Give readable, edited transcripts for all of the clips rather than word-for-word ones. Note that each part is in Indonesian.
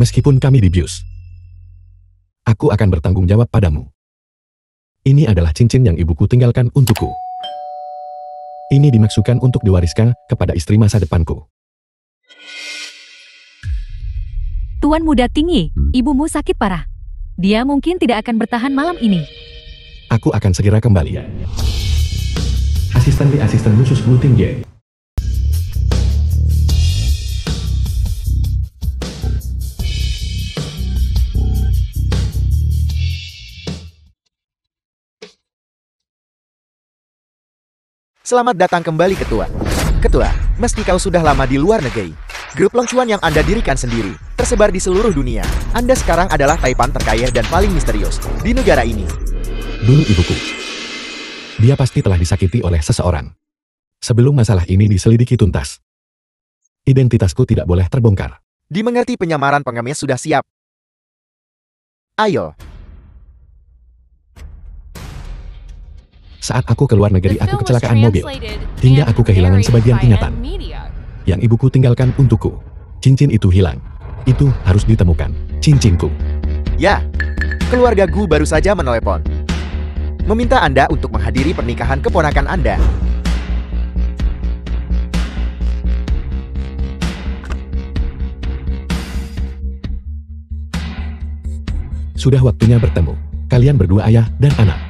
Meskipun kami dibius, aku akan bertanggung jawab padamu. Ini adalah cincin yang ibuku tinggalkan untukku. Ini dimaksudkan untuk diwariskan kepada istri masa depanku. Tuan Muda Tinggi, ibumu sakit parah. Dia mungkin tidak akan bertahan malam ini. Aku akan segera kembali. Asisten khusus Gu Tingye. Selamat datang kembali Ketua. Ketua, meski kau sudah lama di luar negeri, grup Long Chuan yang Anda dirikan sendiri, tersebar di seluruh dunia. Anda sekarang adalah Taipan terkaya dan paling misterius di negara ini. Dulu ibuku. Dia pasti telah disakiti oleh seseorang. Sebelum masalah ini diselidiki tuntas, identitasku tidak boleh terbongkar. Dimengerti, penyamaran pengemis sudah siap. Ayo. Saat aku keluar negeri, aku kecelakaan mobil, hingga aku kehilangan sebagian ingatan yang ibuku tinggalkan untukku. Cincin itu hilang. Itu harus ditemukan. Cincinku. Ya, keluarga Gu baru saja menelepon, meminta Anda untuk menghadiri pernikahan keponakan Anda. Sudah waktunya bertemu. Kalian berdua ayah dan anak.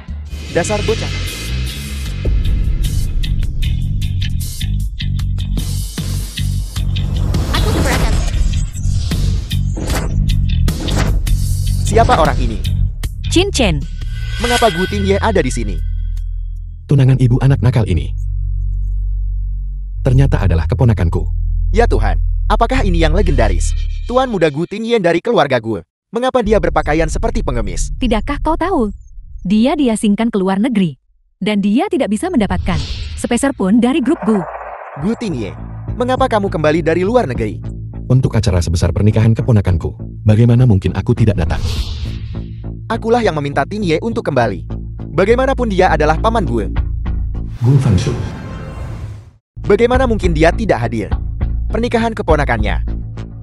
Dasar bocah. Siapa orang ini? Chin Chen. Mengapa Gu Tingye ada di sini? Tunangan ibu anak nakal ini ternyata adalah keponakanku. Ya Tuhan, apakah ini yang legendaris? Tuan Muda Gu Tingye dari keluarga Gu. Mengapa dia berpakaian seperti pengemis? Tidakkah kau tahu? Dia diasingkan ke luar negeri. Dan dia tidak bisa mendapatkan sepeser pun dari grup Gu. Gu Tingye, mengapa kamu kembali dari luar negeri? Untuk acara sebesar pernikahan keponakanku. Bagaimana mungkin aku tidak datang? Akulah yang meminta Tingye untuk kembali. Bagaimanapun dia adalah paman gue. Gu Fangsu. Bagaimana mungkin dia tidak hadir? Pernikahan keponakannya.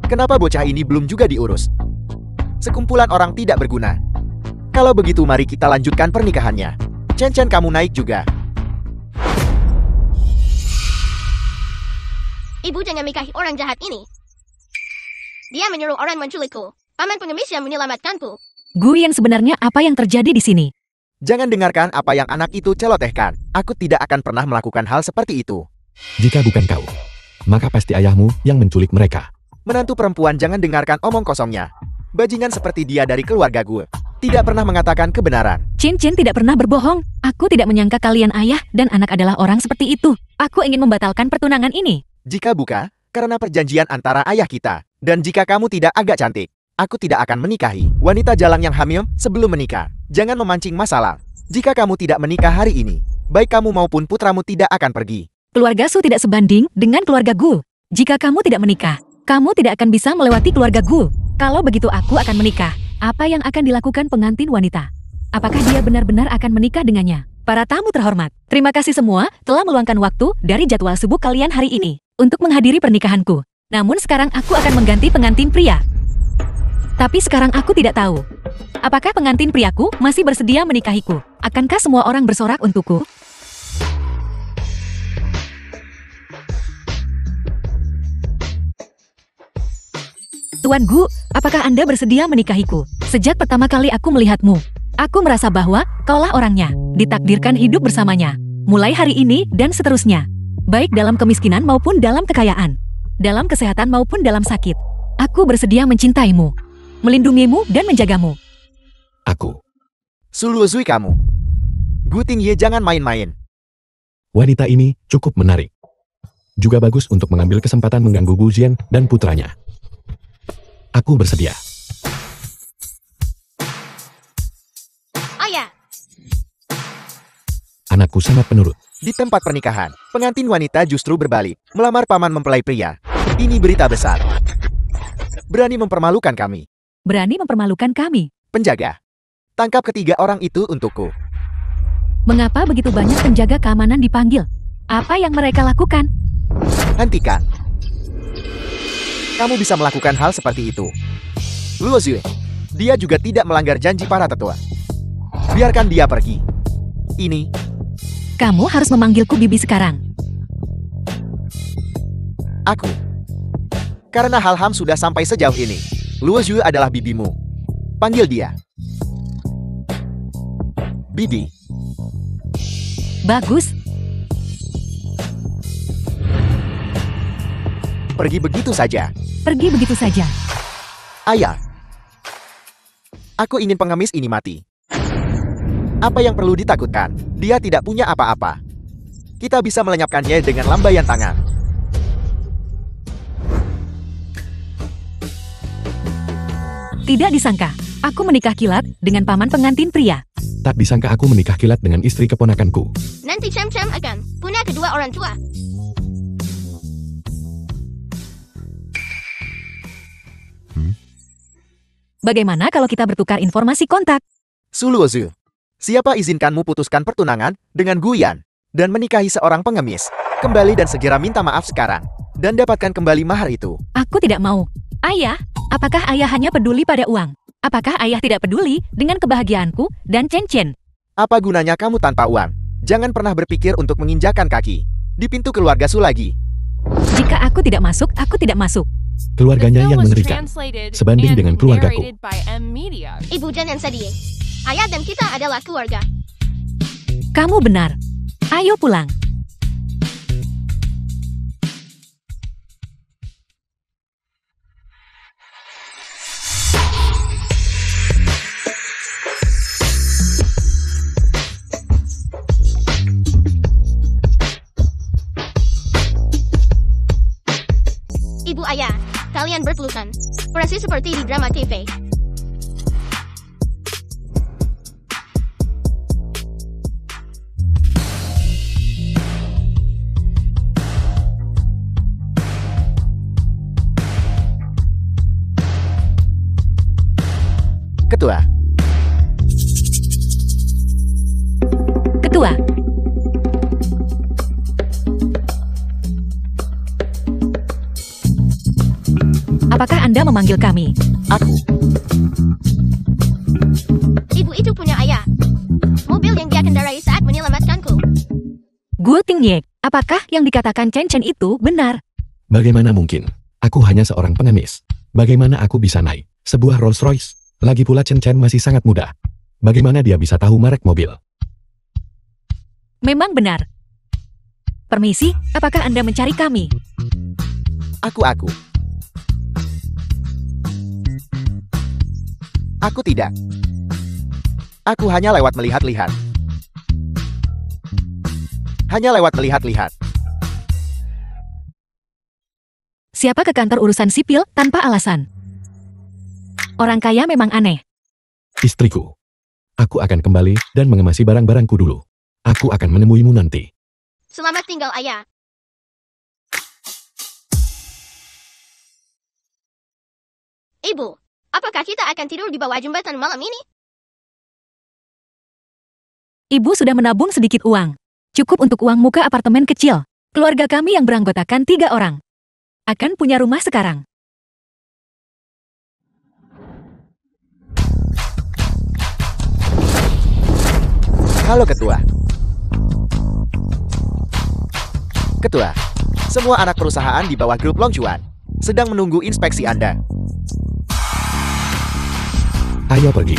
Kenapa bocah ini belum juga diurus? Sekumpulan orang tidak berguna. Kalau begitu mari kita lanjutkan pernikahannya. Chen Chen, kamu naik juga. Ibu jangan menikahi orang jahat ini. Dia menyuruh orang menculikku. Paman pengemis yang menyelamatkanku. Gu, yang sebenarnya apa yang terjadi di sini? Jangan dengarkan apa yang anak itu celotehkan. Aku tidak akan pernah melakukan hal seperti itu. Jika bukan kau, maka pasti ayahmu yang menculik mereka. Menantu perempuan, jangan dengarkan omong kosongnya. Bajingan seperti dia dari keluarga gue tidak pernah mengatakan kebenaran. Chin Chen tidak pernah berbohong. Aku tidak menyangka kalian ayah dan anak adalah orang seperti itu. Aku ingin membatalkan pertunangan ini. Jika bukan karena perjanjian antara ayah kita, dan jika kamu tidak agak cantik, aku tidak akan menikahi wanita jalang yang hamil sebelum menikah. Jangan memancing masalah. Jika kamu tidak menikah hari ini, baik kamu maupun putramu tidak akan pergi. Keluarga Su tidak sebanding dengan keluarga Gu. Jika kamu tidak menikah, kamu tidak akan bisa melewati keluarga Gu. Kalau begitu aku akan menikah. Apa yang akan dilakukan pengantin wanita? Apakah dia benar-benar akan menikah dengannya? Para tamu terhormat, terima kasih semua telah meluangkan waktu dari jadwal sibuk kalian hari ini untuk menghadiri pernikahanku. Namun sekarang aku akan mengganti pengantin pria. Tapi sekarang aku tidak tahu, apakah pengantin priaku masih bersedia menikahiku? Akankah semua orang bersorak untukku? Tuan Gu, apakah Anda bersedia menikahiku? Sejak pertama kali aku melihatmu, aku merasa bahwa kaulah orangnya, ditakdirkan hidup bersamanya. Mulai hari ini dan seterusnya. Baik dalam kemiskinan maupun dalam kekayaan. Dalam kesehatan maupun dalam sakit. Aku bersedia mencintaimu, melindungimu dan menjagamu. Aku. Suluozui kamu. Gu Tingye, jangan main-main. Wanita ini cukup menarik. Juga bagus untuk mengambil kesempatan mengganggu Gu Jian dan putranya. Aku bersedia. Ayah. Anakku sangat penurut. Di tempat pernikahan, pengantin wanita justru berbalik, melamar paman mempelai pria. Ini berita besar. Berani mempermalukan kami. Berani mempermalukan kami. Penjaga, tangkap ketiga orang itu untukku. Mengapa begitu banyak penjaga keamanan dipanggil? Apa yang mereka lakukan? Hentikan. Kamu bisa melakukan hal seperti itu. Luo Zue, dia juga tidak melanggar janji para tetua. Biarkan dia pergi. Ini, Kamu harus memanggilku Bibi sekarang. aku. Karena Halham sudah sampai sejauh ini, Luo Zue adalah bibimu. Panggil dia. Bibi. Bagus, Pergi begitu saja. pergi begitu saja. Ayah. Aku ingin pengemis ini mati. Apa yang perlu ditakutkan? Dia tidak punya apa-apa. Kita bisa melenyapkannya dengan lambaian tangan. Tidak disangka, aku menikah kilat dengan paman pengantin pria. Tak disangka aku menikah kilat dengan istri keponakanku. Nanti Cem-Cem akan punya kedua orang tua. Bagaimana kalau kita bertukar informasi kontak? Su Luo Zue, siapa izinkanmu putuskan pertunangan dengan Guyan dan menikahi seorang pengemis? Kembali dan segera minta maaf sekarang dan dapatkan kembali mahar itu. Aku tidak mau. Ayah, apakah ayah hanya peduli pada uang? Apakah ayah tidak peduli dengan kebahagiaanku dan Chen-Chen? Apa gunanya kamu tanpa uang? Jangan pernah berpikir untuk menginjakan kaki di pintu keluarga Su lagi. Jika aku tidak masuk, aku tidak masuk. Keluarganya yang mengerikan, sebanding dengan keluargaku. Ibu jangan sedih. Ayah dan kita adalah keluarga. Kamu benar. Ayo pulang. Ibu ayah, kalian berpelukan. Persis seperti di drama TV. Ketua, Ketua, apakah Anda memanggil kami? aku. Ibu itu punya ayah. Mobil yang dia kendarai saat menyelamatkanku. Gu Tingyek, apakah yang dikatakan Chen-Chen itu benar? Bagaimana mungkin? Aku hanya seorang pengemis. Bagaimana aku bisa naik sebuah Rolls Royce? Lagi pula Chen-Chen masih sangat muda. Bagaimana dia bisa tahu merek mobil? Memang benar. Permisi, apakah Anda mencari kami? Aku. Aku tidak. Aku hanya lewat melihat-lihat. Siapa ke kantor urusan sipil tanpa alasan? Orang kaya memang aneh. Istriku. Aku akan kembali dan mengemasi barang-barangku dulu. Aku akan menemuimu nanti. Selamat tinggal ayah. Ibu, apakah kita akan tidur di bawah jembatan malam ini? Ibu sudah menabung sedikit uang. Cukup untuk uang muka apartemen kecil. Keluarga kami yang beranggotakan 3 orang. Akan punya rumah sekarang. Halo Ketua. Ketua, semua anak perusahaan di bawah grup Long Chuan sedang menunggu inspeksi Anda. Ayo pergi.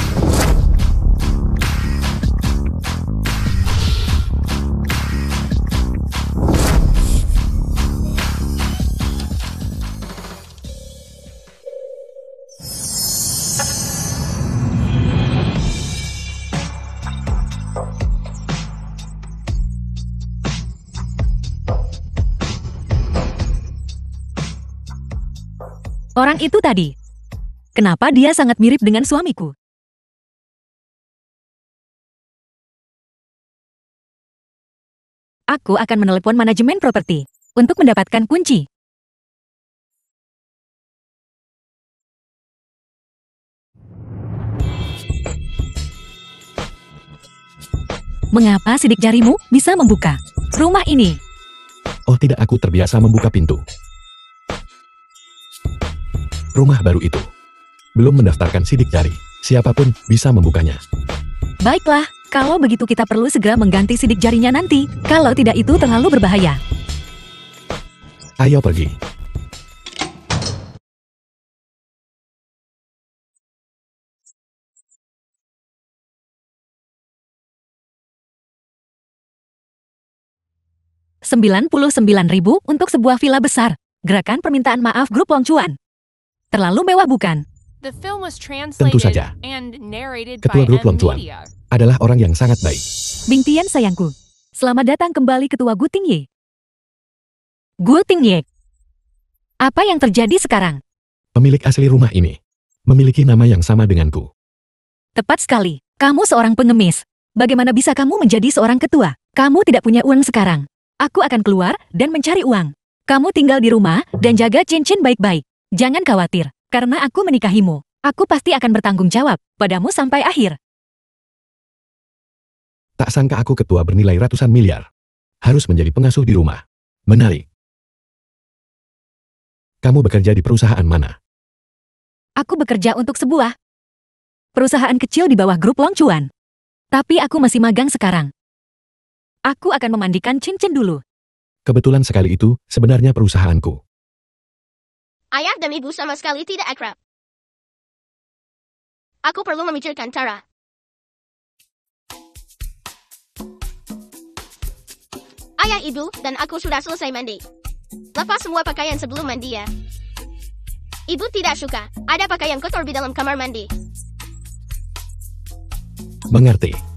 Orang itu tadi. Kenapa dia sangat mirip dengan suamiku? Aku akan menelepon manajemen properti untuk mendapatkan kunci. Mengapa sidik jarimu bisa membuka rumah ini? Oh tidak, aku terbiasa membuka pintu. Rumah baru itu. Belum mendaftarkan sidik jari. Siapapun bisa membukanya. Baiklah, kalau begitu kita perlu segera mengganti sidik jarinya nanti. Kalau tidak itu terlalu berbahaya. Ayo pergi. Rp99.000 untuk sebuah villa besar. Gerakan permintaan maaf grup Long Chuan. Terlalu mewah bukan? Tentu saja. Ketua grup Long Chuan adalah orang yang sangat baik. Bing Tian sayangku. Selamat datang kembali Ketua Gu Tingye. Gu Tingye. Apa yang terjadi sekarang? Pemilik asli rumah ini memiliki nama yang sama denganku. Tepat sekali. Kamu seorang pengemis. Bagaimana bisa kamu menjadi seorang ketua? Kamu tidak punya uang sekarang. Aku akan keluar dan mencari uang. Kamu tinggal di rumah dan jaga cincin baik-baik. Jangan khawatir, karena aku menikahimu. Aku pasti akan bertanggung jawab padamu sampai akhir. Tak sangka aku ketua bernilai ratusan miliar. Harus menjadi pengasuh di rumah. Menarik. Kamu bekerja di perusahaan mana? Aku bekerja untuk sebuah perusahaan kecil di bawah grup Long Chuan. Tapi aku masih magang sekarang. Aku akan memandikan cincin dulu. Kebetulan sekali itu sebenarnya perusahaanku. Ayah dan ibu sama sekali tidak akrab. Aku perlu memikirkan cara. Ayah, ibu, dan aku sudah selesai mandi. Lepas semua pakaian sebelum mandi ya. Ibu tidak suka ada pakaian kotor di dalam kamar mandi. Mengerti.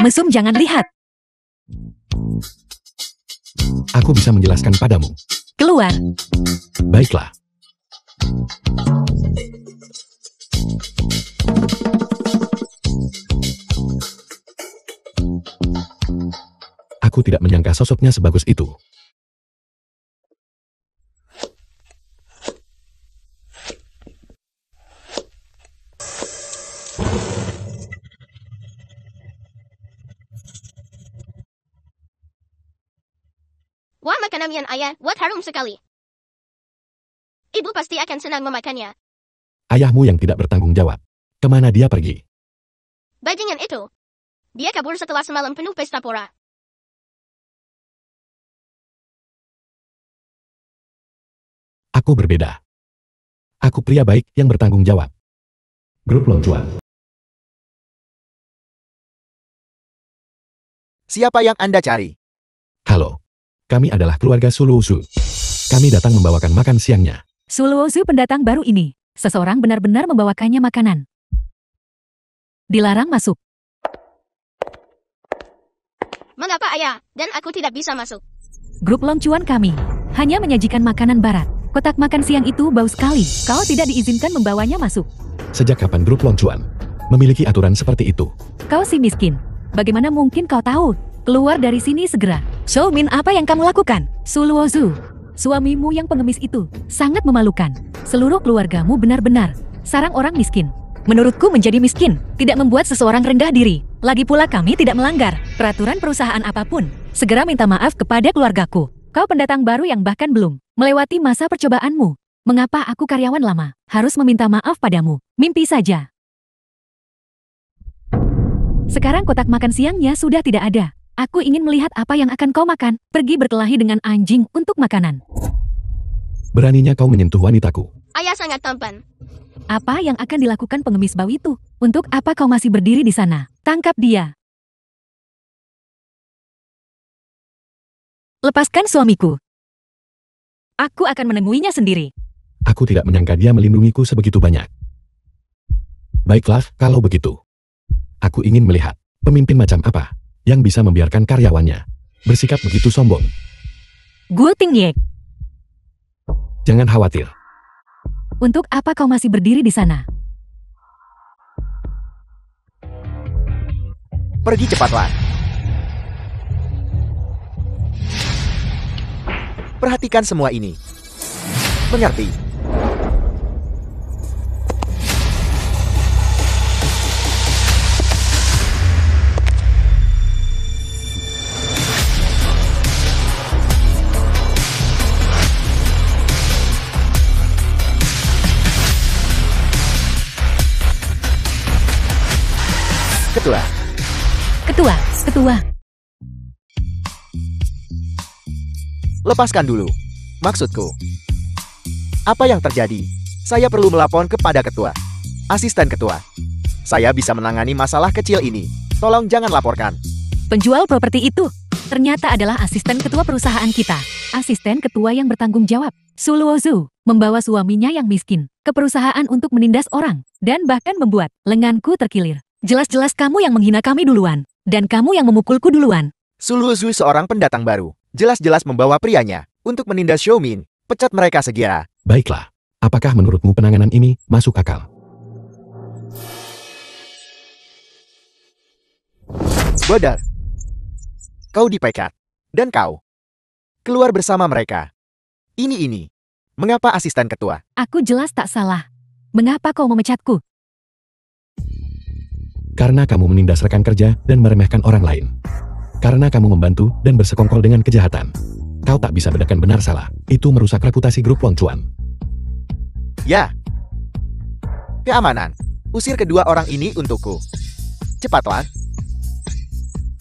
Mesum, jangan lihat. Aku bisa menjelaskan padamu. Keluar. Baiklah. Aku tidak menyangka sosoknya sebagus itu. Wah, makanan yang ayah buat harum sekali. Ibu pasti akan senang memakannya. Ayahmu yang tidak bertanggung jawab. Kemana dia pergi? Bajingan itu. Dia kabur setelah semalam penuh pesta pora. Aku berbeda. Aku pria baik yang bertanggung jawab. Grup Long Chuan. Siapa yang Anda cari? Halo. Kami adalah keluarga Suluozu. Kami datang membawakan makan siangnya. Suluozu pendatang baru ini. Seseorang benar-benar membawakannya makanan. Dilarang masuk. Mengapa ayah dan aku tidak bisa masuk? Grup Long Chuan kami hanya menyajikan makanan barat. Kotak makan siang itu bau sekali. Kau tidak diizinkan membawanya masuk. Sejak kapan grup Long Chuan memiliki aturan seperti itu? Kau si miskin. Bagaimana mungkin kau tahu? Keluar dari sini segera. Shou Min, apa yang kamu lakukan? Suluozu, suamimu yang pengemis itu sangat memalukan. Seluruh keluargamu benar-benar sarang orang miskin. Menurutku menjadi miskin tidak membuat seseorang rendah diri. Lagi pula kami tidak melanggar peraturan perusahaan apapun. Segera minta maaf kepada keluargaku. Kau pendatang baru yang bahkan belum melewati masa percobaanmu. Mengapa aku karyawan lama harus meminta maaf padamu? Mimpi saja. Sekarang kotak makan siangnya sudah tidak ada. Aku ingin melihat apa yang akan kau makan. Pergi berkelahi dengan anjing untuk makanan. Beraninya kau menyentuh wanitaku. Ayah sangat tampan. Apa yang akan dilakukan pengemis bau itu? Untuk apa kau masih berdiri di sana? Tangkap dia. Lepaskan suamiku. Aku akan menemuinya sendiri. Aku tidak menyangka dia melindungiku sebegitu banyak. Baiklah, kalau begitu. Aku ingin melihat pemimpin macam apa yang bisa membiarkan karyawannya bersikap begitu sombong. Gu Tingyek, Jangan khawatir. untuk apa kau masih berdiri di sana? Pergi cepatlah. Perhatikan semua ini. Mengerti? Ketua, Ketua, lepaskan dulu. Maksudku, apa yang terjadi? Saya perlu melapor kepada ketua. Asisten ketua, saya bisa menangani masalah kecil ini. Tolong jangan laporkan. penjual properti itu ternyata adalah asisten ketua perusahaan kita. Asisten ketua yang bertanggung jawab, Suluozu, membawa suaminya yang miskin ke perusahaan untuk menindas orang dan bahkan membuat lenganku terkilir. Jelas-jelas kamu yang menghina kami duluan dan kamu yang memukulku duluan. Suluozu seorang pendatang baru. Jelas-jelas membawa prianya untuk menindas Xiaomin. Pecat mereka segera. Baiklah. Apakah menurutmu penanganan ini masuk akal? Bodoh. Kau dipecat. Dan kau keluar bersama mereka. Ini. Mengapa asisten ketua? Aku jelas tak salah. Mengapa kau memecatku? Karena kamu menindas rekan kerja dan meremehkan orang lain. Karena kamu membantu dan bersekongkol dengan kejahatan. Kau tak bisa bedakan benar salah. Itu merusak reputasi grup Wang Chuan. Ya. Keamanan. Usir kedua orang ini untukku. Cepatlah.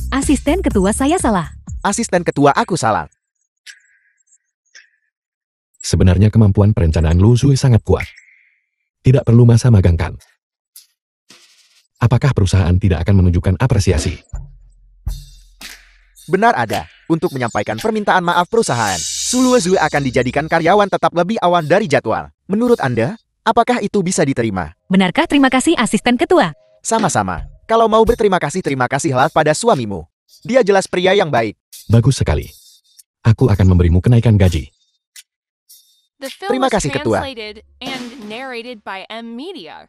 Asisten ketua saya salah. Asisten ketua aku salah. Sebenarnya kemampuan perencanaan Lu Zui sangat kuat. Tidak perlu masa magangkan. Apakah perusahaan tidak akan menunjukkan apresiasi? Benar ada. Untuk menyampaikan permintaan maaf perusahaan, Suluozu akan dijadikan karyawan tetap lebih awal dari jadwal. Menurut Anda, apakah itu bisa diterima? Benarkah? Terima kasih asisten ketua. Sama-sama. Kalau mau berterima kasihlah pada suamimu. Dia jelas pria yang baik. Bagus sekali. Aku akan memberimu kenaikan gaji. The film Terima was kasih, Ketua. translated and narrated by M Media.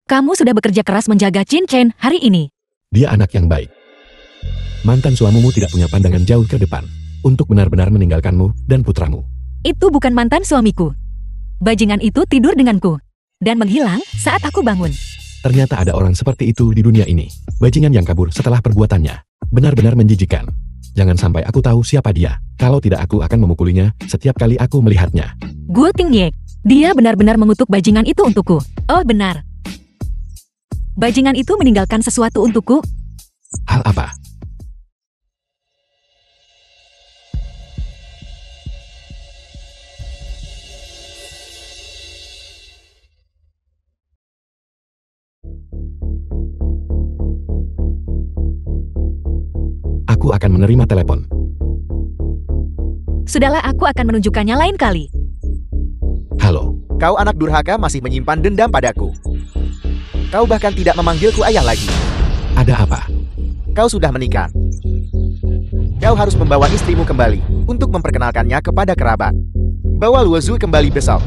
Kamu sudah bekerja keras menjaga Chin Chen hari ini. Dia anak yang baik. Mantan suamimu tidak punya pandangan jauh ke depan untuk benar-benar meninggalkanmu dan putramu. Itu bukan mantan suamiku. Bajingan itu tidur denganku dan menghilang saat aku bangun. Ternyata ada orang seperti itu di dunia ini. Bajingan yang kabur setelah perbuatannya. Benar-benar menjijikan. Jangan sampai aku tahu siapa dia. Kalau tidak aku akan memukulinya setiap kali aku melihatnya. Gu Tingyek, dia benar-benar mengutuk bajingan itu untukku. Oh benar. Bajingan itu meninggalkan sesuatu untukku. Hal apa? Aku akan menerima telepon. Sudahlah, aku akan menunjukkannya lain kali. Halo. Kau anak durhaka masih menyimpan dendam padaku. Kau bahkan tidak memanggilku ayah lagi. Ada apa? Kau sudah menikah. Kau harus membawa istrimu kembali untuk memperkenalkannya kepada kerabat. Bawa Luozu kembali besok.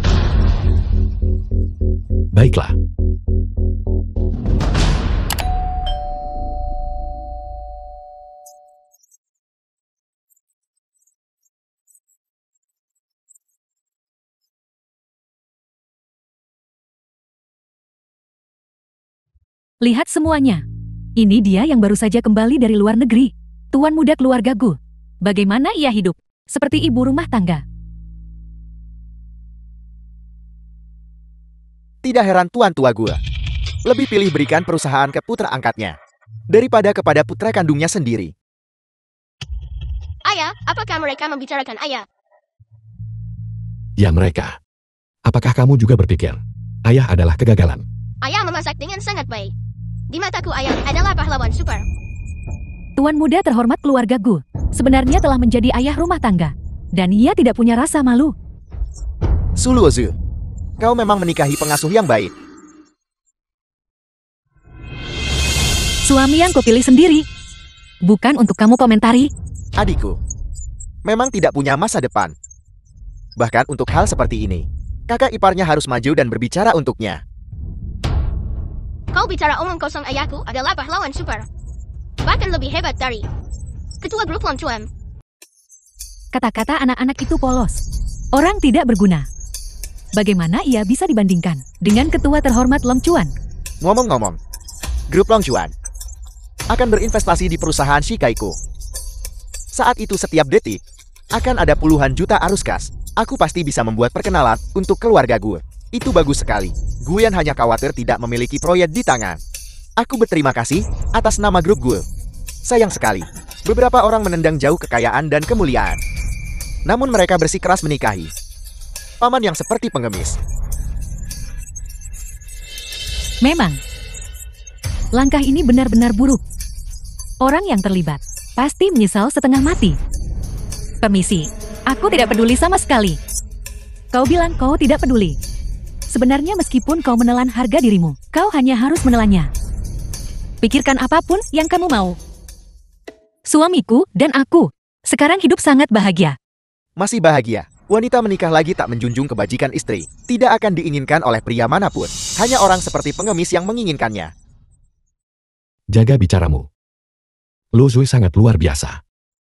Baiklah. Lihat semuanya. Ini dia yang baru saja kembali dari luar negeri. Tuan muda keluarga Gu. Bagaimana ia hidup? Seperti ibu rumah tangga. Tidak heran tuan tua gua. Lebih pilih berikan perusahaan ke putra angkatnya daripada kepada putra kandungnya sendiri. Ayah, apakah mereka membicarakan ayah? Ya mereka. Apakah kamu juga berpikir ayah adalah kegagalan? Ayah memasak dengan sangat baik. Di mataku ayah adalah pahlawan super. Tuan muda terhormat keluarga Gu sebenarnya telah menjadi ayah rumah tangga. Dan ia tidak punya rasa malu. Suluozu, kau memang menikahi pengasuh yang baik. Suami yang kau pilih sendiri. Bukan untuk kamu komentari. Adikku, memang tidak punya masa depan. Bahkan untuk hal seperti ini, kakak iparnya harus maju dan berbicara untuknya. Kau bicara omong kosong, ayahku adalah pahlawan super. Bahkan lebih hebat dari ketua grup Longchuan. Kata-kata anak-anak itu polos. Orang tidak berguna. Bagaimana ia bisa dibandingkan dengan ketua terhormat Longchuan? Ngomong-ngomong, grup Longchuan akan berinvestasi di perusahaan Shikaiku. Saat itu setiap detik, akan ada puluhan juta arus kas. Aku pasti bisa membuat perkenalan untuk keluarga gue. Itu bagus sekali. Guyan hanya khawatir tidak memiliki proyek di tangan. Aku berterima kasih atas nama grup gue. Sayang sekali, beberapa orang menendang jauh kekayaan dan kemuliaan. Namun mereka bersikeras menikahi paman yang seperti pengemis. Memang, langkah ini benar-benar buruk. Orang yang terlibat pasti menyesal setengah mati. Permisi, aku tidak peduli sama sekali. Kau bilang kau tidak peduli. Sebenarnya meskipun kau menelan harga dirimu, kau hanya harus menelannya. Pikirkan apapun yang kamu mau. Suamiku dan aku sekarang hidup sangat bahagia. Masih bahagia. Wanita menikah lagi tak menjunjung kebajikan istri. Tidak akan diinginkan oleh pria manapun. Hanya orang seperti pengemis yang menginginkannya. Jaga bicaramu. Lu Zui sangat luar biasa.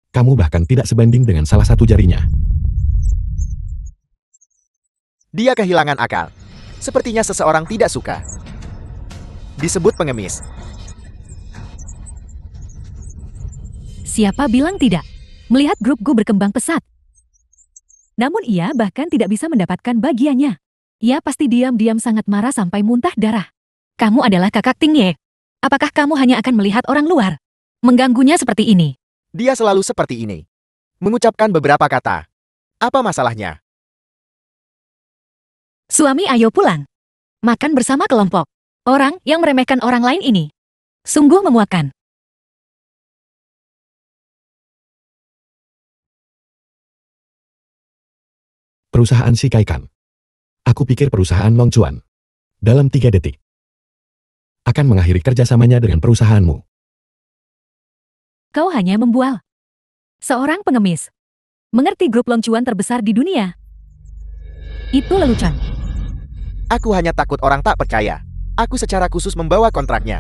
Kamu bahkan tidak sebanding dengan salah satu jarinya. Dia kehilangan akal. Sepertinya seseorang tidak suka disebut pengemis. Siapa bilang tidak? Melihat grup Gu berkembang pesat. Namun ia bahkan tidak bisa mendapatkan bagiannya. Ia pasti diam-diam sangat marah sampai muntah darah. Kamu adalah kakak Ting Ye. Apakah kamu hanya akan melihat orang luar? Mengganggunya seperti ini. Dia selalu seperti ini. Mengucapkan beberapa kata. Apa masalahnya? Suami, ayo pulang. Makan bersama kelompok. Orang yang meremehkan orang lain ini. Sungguh memuakkan. Perusahaan Shikaikan. Aku pikir perusahaan Longchuan. Dalam 3 detik. Akan mengakhiri kerjasamanya dengan perusahaanmu. Kau hanya membual. Seorang pengemis. Mengerti grup Longchuan terbesar di dunia. Itu lelucon. Aku hanya takut orang tak percaya. Aku secara khusus membawa kontraknya.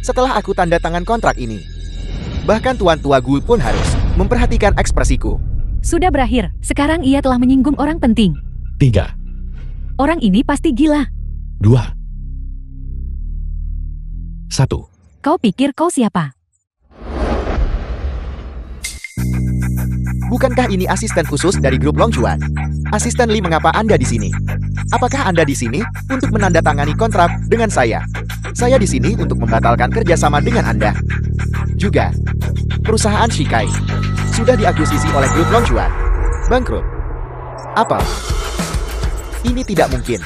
Setelah aku tanda tangan kontrak ini, bahkan Tuan Tua Gu pun harus memperhatikan ekspresiku. Sudah berakhir. Sekarang ia telah menyinggung orang penting. 3, Orang ini pasti gila. 2, 1. Kau pikir kau siapa? Bukankah ini asisten khusus dari grup Longchuan? Asisten Lee, mengapa Anda di sini? Apakah Anda di sini untuk menandatangani kontrak dengan saya? Saya di sini untuk membatalkan kerjasama dengan Anda. Juga, perusahaan Shikai sudah diakuisisi oleh grup Longchuan. Bangkrut. Apa? Ini tidak mungkin.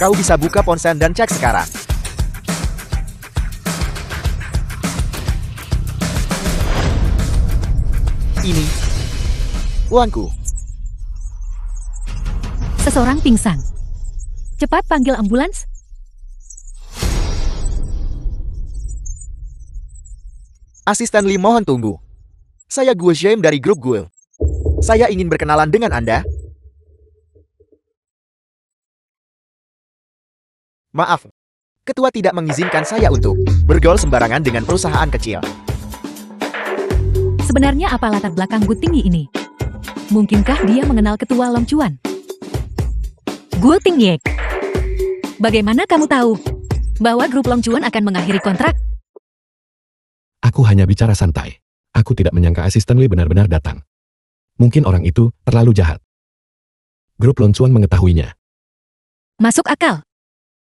Kau bisa buka ponsel dan cek sekarang. Ini uangku. Seseorang pingsan. Cepat panggil ambulans. Asisten Lee, mohon tunggu. Saya Gu Zhem dari grup Gu. Saya ingin berkenalan dengan Anda. Maaf, ketua tidak mengizinkan saya untuk bergaul sembarangan dengan perusahaan kecil. Sebenarnya apa latar belakang Gu Tingyi ini? Mungkinkah dia mengenal ketua Longchuan? Gu Tingye. Bagaimana kamu tahu bahwa grup Longchuan akan mengakhiri kontrak? Aku hanya bicara santai. Aku tidak menyangka asisten Lee benar-benar datang. Mungkin orang itu terlalu jahat. Grup Longchuan mengetahuinya. Masuk akal.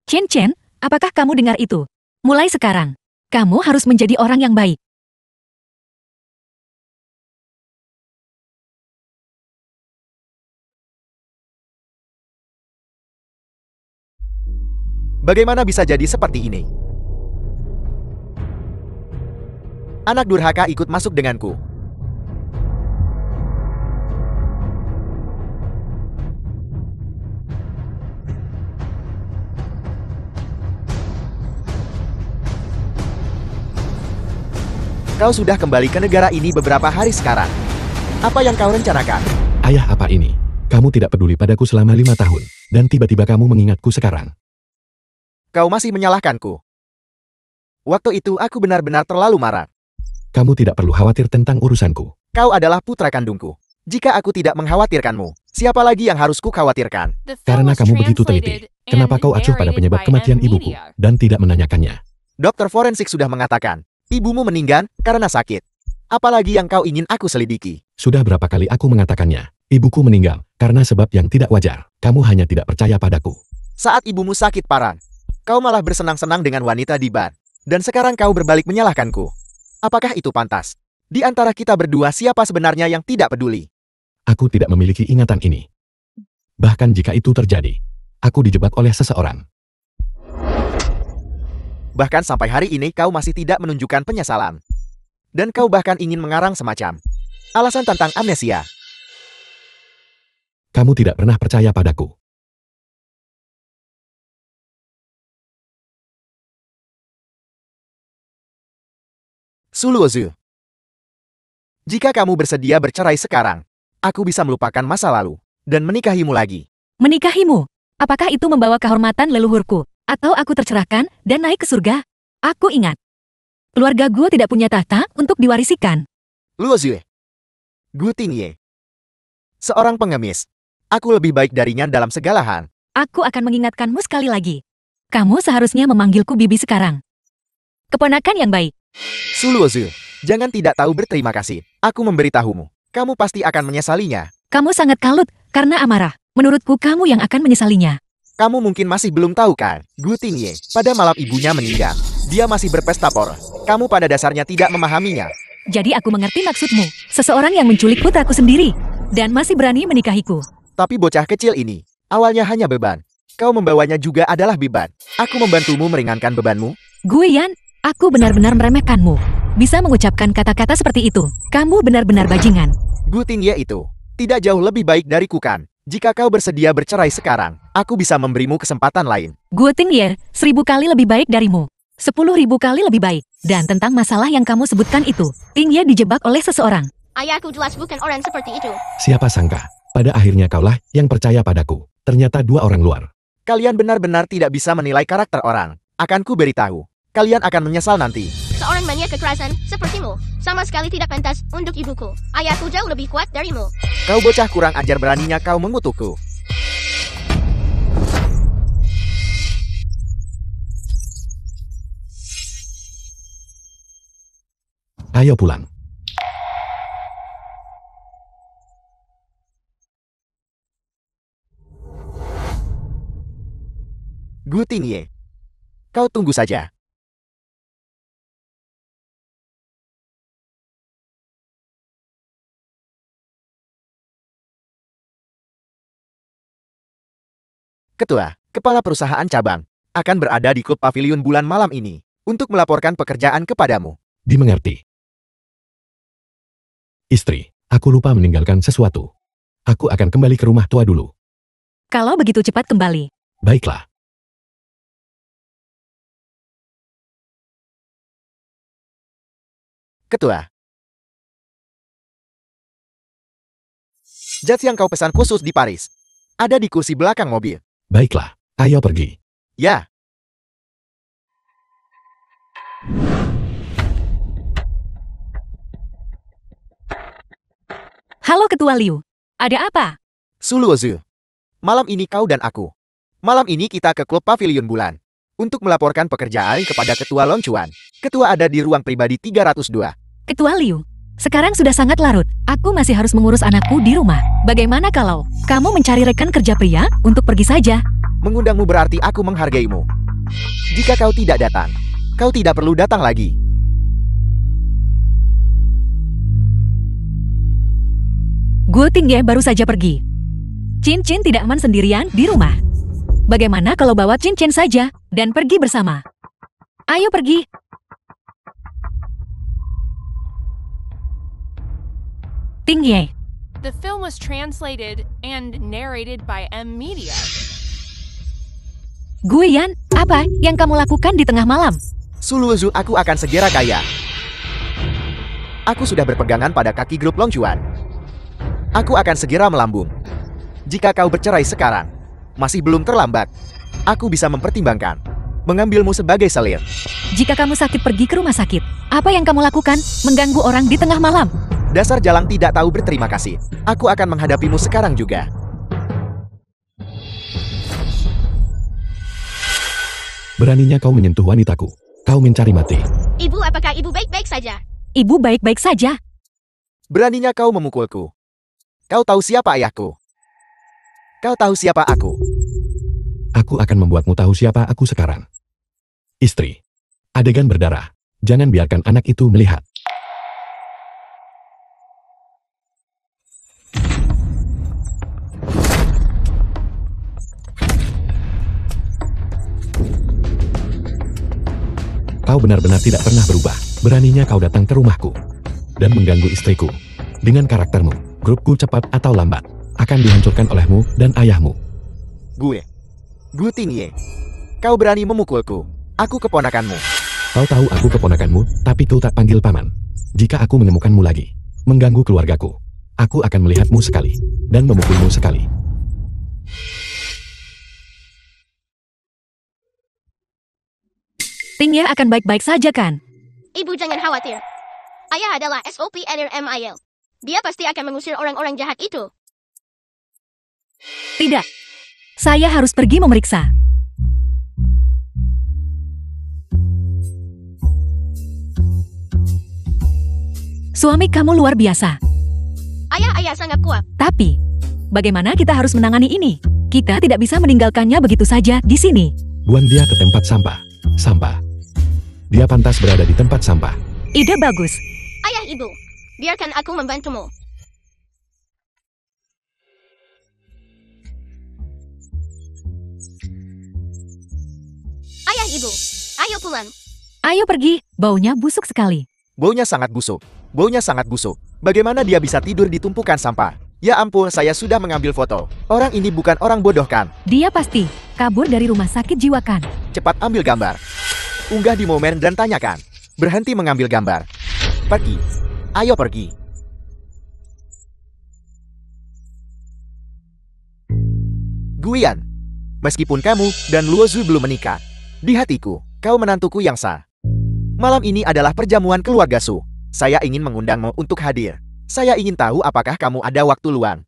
Chen Chen, apakah kamu dengar itu? Mulai sekarang, kamu harus menjadi orang yang baik. Bagaimana bisa jadi seperti ini? Anak durhaka ikut masuk denganku. Kau sudah kembali ke negara ini beberapa hari sekarang. Apa yang kau rencanakan? Ayah, apa ini? Kamu tidak peduli padaku selama 5 tahun, dan tiba-tiba kamu mengingatku sekarang. Kau masih menyalahkanku. Waktu itu aku benar-benar terlalu marah. Kamu tidak perlu khawatir tentang urusanku. Kau adalah putra kandungku. Jika aku tidak mengkhawatirkanmu, siapa lagi yang harus ku khawatirkan? The film Karena was kamu begitu teliti. translated Kenapa and kau acuh pada narrated penyebab by kematian M ibuku, Media. dan tidak menanyakannya? Dokter forensik sudah mengatakan, ibumu meninggal karena sakit. Apalagi yang kau ingin aku selidiki? Sudah berapa kali aku mengatakannya, ibuku meninggal, karena sebab yang tidak wajar. Kamu hanya tidak percaya padaku. Saat ibumu sakit parah, kau malah bersenang-senang dengan wanita di bar. Dan sekarang kau berbalik menyalahkanku. Apakah itu pantas? Di antara kita berdua siapa sebenarnya yang tidak peduli? Aku tidak memiliki ingatan ini. Bahkan jika itu terjadi, aku dijebak oleh seseorang. Bahkan sampai hari ini kau masih tidak menunjukkan penyesalan. Dan kau bahkan ingin mengarang semacam alasan tentang amnesia. Kamu tidak pernah percaya padaku. Suluozu. Jika kamu bersedia bercerai sekarang, aku bisa melupakan masa lalu dan menikahimu lagi. Menikahimu? Apakah itu membawa kehormatan leluhurku? Atau aku tercerahkan dan naik ke surga? Aku ingat. Keluarga Gu tidak punya tahta untuk diwarisikan. Luozu. Gu Tingye. Seorang pengemis. Aku lebih baik darinya dalam segala hal. Aku akan mengingatkanmu sekali lagi. Kamu seharusnya memanggilku Bibi sekarang. Keponakan yang baik. Suluozu, jangan tidak tahu berterima kasih. Aku memberitahumu. Kamu pasti akan menyesalinya. Kamu sangat kalut karena amarah. Menurutku kamu yang akan menyesalinya. Kamu mungkin masih belum tahu kan? Gu Tingye, pada malam ibunya meninggal. Dia masih berpesta por. Kamu pada dasarnya tidak memahaminya. Jadi aku mengerti maksudmu. Seseorang yang menculik putraku sendiri. Dan masih berani menikahiku. Tapi bocah kecil ini, awalnya hanya beban. Kau membawanya juga adalah beban. Aku membantumu meringankan bebanmu. Guiyan, aku benar-benar meremehkanmu. Bisa mengucapkan kata-kata seperti itu. Kamu benar-benar bajingan. Gu Tingye itu tidak jauh lebih baik dariku kan? Jika kau bersedia bercerai sekarang, aku bisa memberimu kesempatan lain. Gu Tingye, 1000 kali lebih baik darimu. 10.000 kali lebih baik. Dan tentang masalah yang kamu sebutkan itu, Tingye dijebak oleh seseorang. Ayahku jelas bukan orang seperti itu. Siapa sangka, pada akhirnya kaulah yang percaya padaku. Ternyata 2 orang luar. Kalian benar-benar tidak bisa menilai karakter orang. Akan ku beritahu. Kalian akan menyesal nanti. Seorang mania kekerasan sepertimu sama sekali tidak pantas untuk ibuku. Ayahku jauh lebih kuat darimu. Kau bocah kurang ajar, beraninya kau mengutukku. Ayo pulang. Gu Tingye. Kau tunggu saja. Ketua, kepala perusahaan cabang, akan berada di klub pavilion bulan malam ini untuk melaporkan pekerjaan kepadamu. Dimengerti. Istri, aku lupa meninggalkan sesuatu. Aku akan kembali ke rumah tua dulu. Kalau begitu cepat kembali. Baiklah. Ketua. Jas yang kau pesan khusus di Paris ada di kursi belakang mobil. Baiklah, ayo pergi. Ya. Halo Ketua Liu. Ada apa? Suluozu. Malam ini kau dan aku. Malam ini kita ke klub pavilion bulan untuk melaporkan pekerjaan kepada Ketua Long Chuan. Ketua ada di ruang pribadi 302. Ketua Liu. Sekarang sudah sangat larut. Aku masih harus mengurus anakku di rumah. Bagaimana kalau kamu mencari rekan kerja pria untuk pergi saja? Mengundangmu berarti aku menghargaimu. Jika kau tidak datang, kau tidak perlu datang lagi. Gu Tingye baru saja pergi. Chin Chin tidak aman sendirian di rumah. Bagaimana kalau bawa Chin Chin saja dan pergi bersama. Ayo pergi. Ting Ye. The film was translated and narrated by M Media. Guiyan, apa yang kamu lakukan di tengah malam? Su Luozu, aku akan segera kaya. Aku sudah berpegangan pada kaki grup Long Chuan. Aku akan segera melambung. Jika kau bercerai sekarang, masih belum terlambat. Aku bisa mempertimbangkan mengambilmu sebagai selir. Jika kamu sakit pergi ke rumah sakit, apa yang kamu lakukan? Mengganggu orang di tengah malam. Dasar jalang tidak tahu berterima kasih. Aku akan menghadapimu sekarang juga. Beraninya kau menyentuh wanitaku. Kau mencari mati. Ibu, apakah ibu baik-baik saja? Ibu baik-baik saja. Beraninya kau memukulku. Kau tahu siapa ayahku? Kau tahu siapa aku? Aku akan membuatmu tahu siapa aku sekarang. Istri. Adegan berdarah. Jangan biarkan anak itu melihat. Kau benar-benar tidak pernah berubah. Beraninya kau datang ke rumahku dan mengganggu istriku. Dengan karaktermu, grupku cepat atau lambat akan dihancurkan olehmu dan ayahmu. Gue Ting Ye. Kau berani memukulku. Aku keponakanmu. Kau tahu aku keponakanmu, tapi kau tak panggil paman. Jika aku menemukanmu lagi, mengganggu keluargaku, aku akan melihatmu sekali dan memukulmu sekali. Ting Ye akan baik-baik saja kan? Ibu jangan khawatir. Ayah adalah SOP Eder MIL. Dia pasti akan mengusir orang-orang jahat itu. Tidak. Saya harus pergi memeriksa. Suami kamu luar biasa. Ayah sangat kuat. Tapi, bagaimana kita harus menangani ini? Kita tidak bisa meninggalkannya begitu saja di sini. Buang dia ke tempat sampah. Sampah. Dia pantas berada di tempat sampah. Ide bagus. Ayah, ibu, biarkan aku membantumu. Ayah, ibu, ayo pulang. Ayo pergi, baunya busuk sekali. Baunya sangat busuk. Baunya sangat busuk. Bagaimana dia bisa tidur di tumpukan sampah? Ya ampun, saya sudah mengambil foto. Orang ini bukan orang bodoh kan? Dia pasti kabur dari rumah sakit jiwa kan? Cepat ambil gambar. Unggah di momen dan tanyakan. Berhenti mengambil gambar. Pergi. Ayo pergi. Guiyan. Meskipun kamu dan Luozu belum menikah, di hatiku, kau menantuku yang sah. Malam ini adalah perjamuan keluarga Su. Saya ingin mengundangmu untuk hadir. Saya ingin tahu apakah kamu ada waktu luang.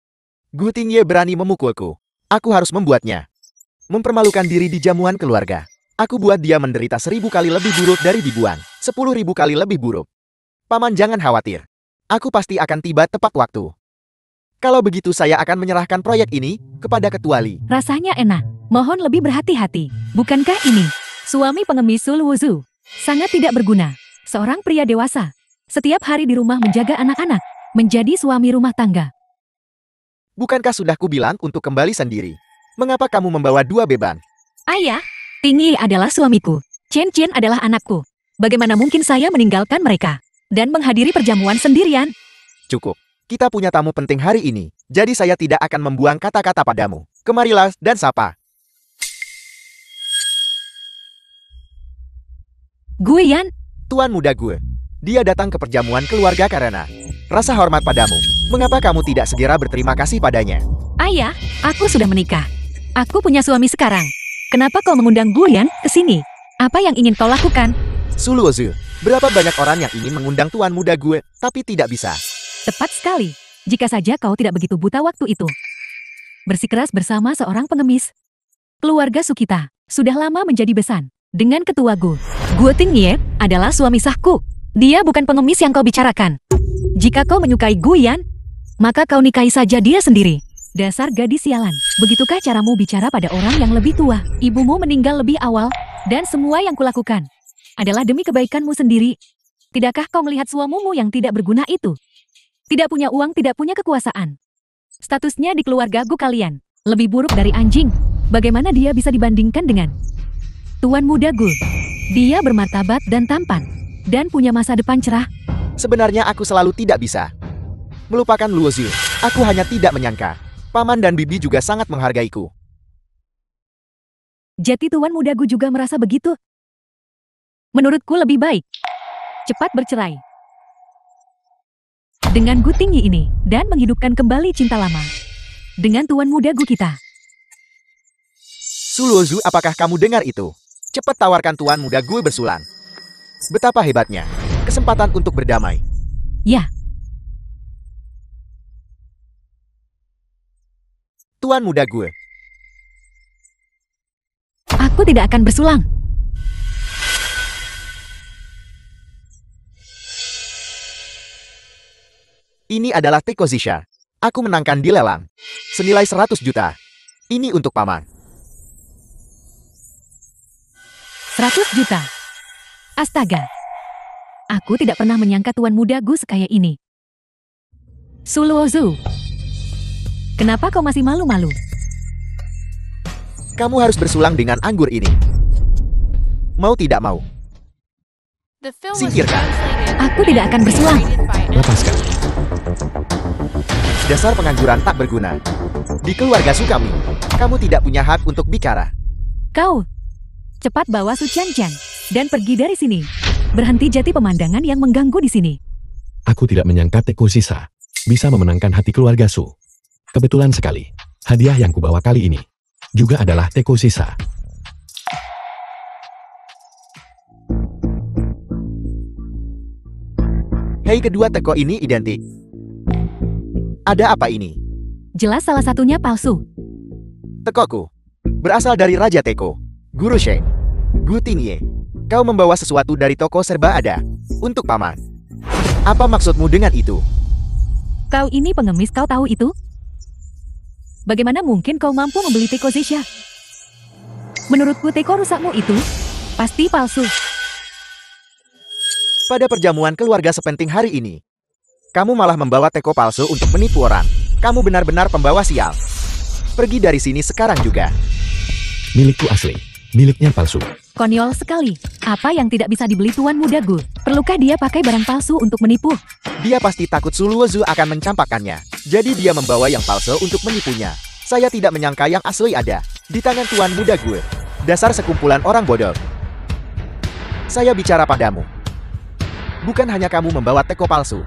Gu Ting Ye berani memukulku. Aku harus membuatnya mempermalukan diri di jamuan keluarga. Aku buat dia menderita 1000 kali lebih buruk dari dibuang. 10.000 kali lebih buruk. Paman jangan khawatir. Aku pasti akan tiba tepat waktu. Kalau begitu saya akan menyerahkan proyek ini kepada Ketua Li. Rasanya enak. Mohon lebih berhati-hati. Bukankah ini suami pengemis Su Luozu? Sangat tidak berguna. Seorang pria dewasa. Setiap hari di rumah menjaga anak-anak. Menjadi suami rumah tangga. Bukankah sudah kubilang untuk kembali sendiri? Mengapa kamu membawa 2 beban? Ayah, Ting Ye adalah suamiku. Chen Chen adalah anakku. Bagaimana mungkin saya meninggalkan mereka dan menghadiri perjamuan sendirian? Cukup. Kita punya tamu penting hari ini. Jadi saya tidak akan membuang kata-kata padamu. Kemarilah dan sapa. Guiyan, Tuan muda gue. Dia datang ke perjamuan keluarga karena rasa hormat padamu. Mengapa kamu tidak segera berterima kasih padanya? ayah, aku sudah menikah. Aku punya suami sekarang. Kenapa kau mengundang Guiyan ke sini? Apa yang ingin kau lakukan? Su Luozu, berapa banyak orang yang ingin mengundang tuan muda gue, tapi tidak bisa. Tepat sekali. Jika saja kau tidak begitu buta waktu itu. Bersikeras bersama seorang pengemis. Keluarga Sukita sudah lama menjadi besan dengan ketua Gu. Gu Ting Ye adalah suami sahku. Dia bukan pengemis yang kau bicarakan. Jika kau menyukai Guiyan, maka kau nikahi saja dia sendiri. Dasar gadis sialan. Begitukah caramu bicara pada orang yang lebih tua? Ibumu meninggal lebih awal, dan semua yang kulakukan adalah demi kebaikanmu sendiri. Tidakkah kau melihat suamimu yang tidak berguna itu? Tidak punya uang, tidak punya kekuasaan. Statusnya di keluarga Gu kalian lebih buruk dari anjing. Bagaimana dia bisa dibandingkan dengan Tuan Muda Gu. Dia bermartabat dan tampan. Dan punya masa depan cerah. Sebenarnya aku selalu tidak bisa melupakan Luo Zhu. Aku hanya tidak menyangka. Paman dan bibi juga sangat menghargaiku. Jadi Tuan Muda Gu juga merasa begitu. Menurutku lebih baik cepat bercerai dengan Gu tinggi ini dan menghidupkan kembali cinta lama dengan Tuan Muda Gu kita. Su Luo Zhu, apakah kamu dengar itu? Cepat tawarkan Tuan Muda Gu bersulang. Betapa hebatnya. Kesempatan untuk berdamai. Ya, Tuan Muda Gu. aku tidak akan bersulang. Ini adalah Teko Zisha. Aku menangkan di lelang. Senilai 100 juta. Ini untuk paman. 100 juta. Astaga. Aku tidak pernah menyangka Tuan Muda Gu sekaya ini. Su Luo Zhu. Kenapa kau masih malu-malu? Kamu harus bersulang dengan anggur ini. Mau tidak mau. The film was Singkirkan. translated Aku tidak akan bersulang. and narrated by Lepaskan. Dasar pengangguran tak berguna. Di keluarga Su kami, kamu tidak punya hak untuk bicara. Kau. Cepat bawa Su Qianqian dan pergi dari sini. Berhenti jati pemandangan yang mengganggu di sini. Aku tidak menyangka Teko Zisha bisa memenangkan hati keluarga Su. Kebetulan sekali, hadiah yang kubawa kali ini juga adalah Teko Zisha. Hei, kedua teko ini identik. Ada apa ini? Jelas salah satunya palsu. Tekoku berasal dari Raja Teko, Guru Sheng, Gu Tingye. Kau membawa sesuatu dari toko serba ada untuk paman. Apa maksudmu dengan itu? Kau ini pengemis, kau tahu itu? Bagaimana mungkin kau mampu membeli Teko Zisha? Menurutku teko rusakmu itu pasti palsu. Pada perjamuan keluarga sepenting hari ini, kamu malah membawa teko palsu untuk menipu orang. Kamu benar-benar pembawa sial. Pergi dari sini sekarang juga. Milikku asli, miliknya palsu. Konyol sekali. Apa yang tidak bisa dibeli Tuan Muda Gu? Perlukah dia pakai barang palsu untuk menipu? Dia pasti takut Su Luo Zhu akan mencampakkannya. Jadi dia membawa yang palsu untuk menipunya. Saya tidak menyangka yang asli ada di tangan Tuan Muda Gu. Dasar sekumpulan orang bodoh. Saya bicara padamu. Bukan hanya kamu membawa teko palsu,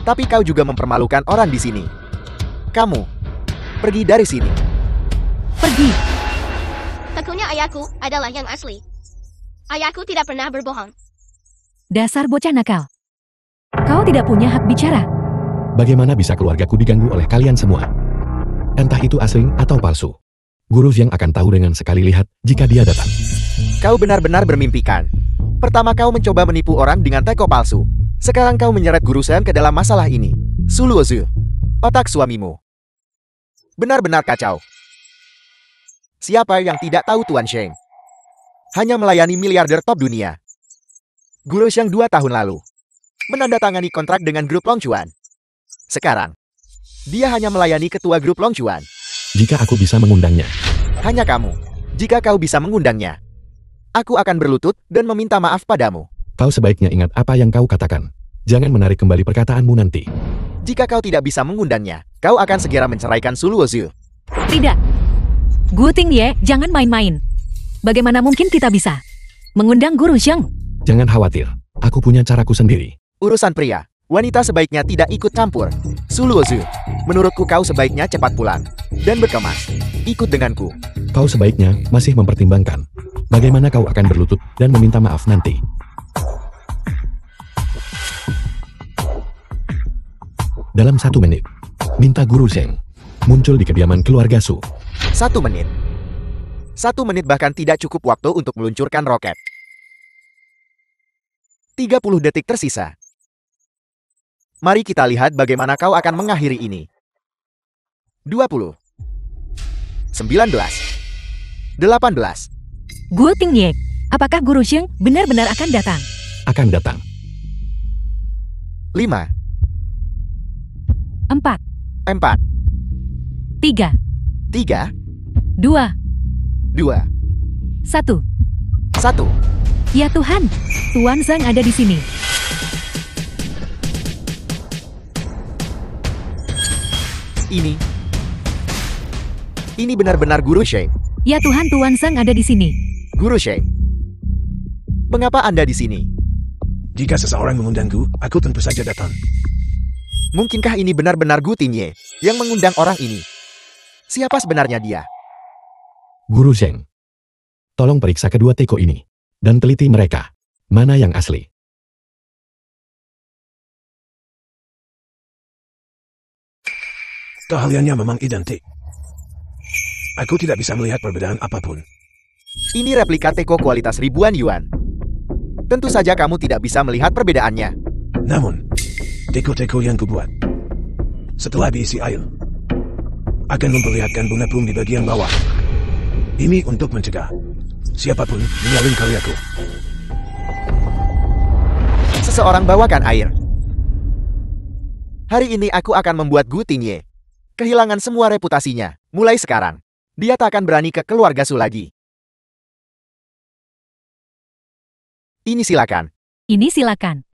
tapi kau juga mempermalukan orang di sini. Kamu, pergi dari sini. Pergi. Tekonya ayahku adalah yang asli. Ayahku tidak pernah berbohong. Dasar bocah nakal. Kau tidak punya hak bicara. Bagaimana bisa keluargaku diganggu oleh kalian semua? Entah itu asli atau palsu. Guru yang akan tahu dengan sekali lihat jika dia datang. Kau benar-benar bermimpikan. Pertama kau mencoba menipu orang dengan teko palsu. Sekarang kau menyeret Guru Sam ke dalam masalah ini. Su Luo Zhu, otak suamimu benar-benar kacau. Siapa yang tidak tahu Tuan Sheng? Hanya melayani miliarder top dunia. Guru Sheng 2 tahun lalu menandatangani kontrak dengan grup Longchuan. Sekarang, dia hanya melayani ketua grup Longchuan. Jika aku bisa mengundangnya, Hanya kamu. Jika kau bisa mengundangnya, aku akan berlutut dan meminta maaf padamu. kau sebaiknya ingat apa yang kau katakan. Jangan menarik kembali perkataanmu nanti. Jika kau tidak bisa mengundangnya, kau akan segera menceraikan Su Luo Zhu. Tidak. Gu Tingye, jangan main-main. Bagaimana mungkin kita bisa mengundang Guru Sheng? Jangan khawatir, aku punya caraku sendiri. Urusan pria, wanita sebaiknya tidak ikut campur. Su Luo Zhu, menurutku kau sebaiknya cepat pulang dan berkemas. Ikut denganku. Kau sebaiknya masih mempertimbangkan bagaimana kau akan berlutut dan meminta maaf nanti. Dalam 1 menit, minta Guru Sheng muncul di kediaman keluarga Su. 1 menit. 1 menit bahkan tidak cukup waktu untuk meluncurkan roket. 30 detik tersisa. Mari kita lihat bagaimana kau akan mengakhiri ini. 20. 19. 18. Gu Tingye, apakah Guru Sheng benar-benar akan datang? Akan datang. 5. 4, 4. 3, 3. 2, 2. 1. 1. Ya Tuhan, Tuan Zhang ada di sini. Ini benar-benar Guru Sheng. Ya Tuhan, Tuan Zhang ada di sini. Guru Sheng. Mengapa Anda di sini? Jika seseorang mengundangku, aku tentu saja datang. Mungkinkah ini benar-benar Gu Tingye yang mengundang orang ini? Siapa sebenarnya dia? Guru Zheng. Tolong periksa kedua teko ini. Dan teliti mereka. Mana yang asli? Keahliannya memang identik. Aku tidak bisa melihat perbedaan apapun. Ini replika teko kualitas ribuan yuan. Tentu saja kamu tidak bisa melihat perbedaannya. Namun, teko-teko yang kubuat, setelah diisi air, akan memperlihatkan bunga plum di bagian bawah. Ini untuk mencegah siapapun menyalin karyaku. Seseorang bawakan air. Hari ini aku akan membuat Gu Tingye kehilangan semua reputasinya. Mulai sekarang, dia tak akan berani ke keluarga Su lagi. Ini silakan. Ini silakan.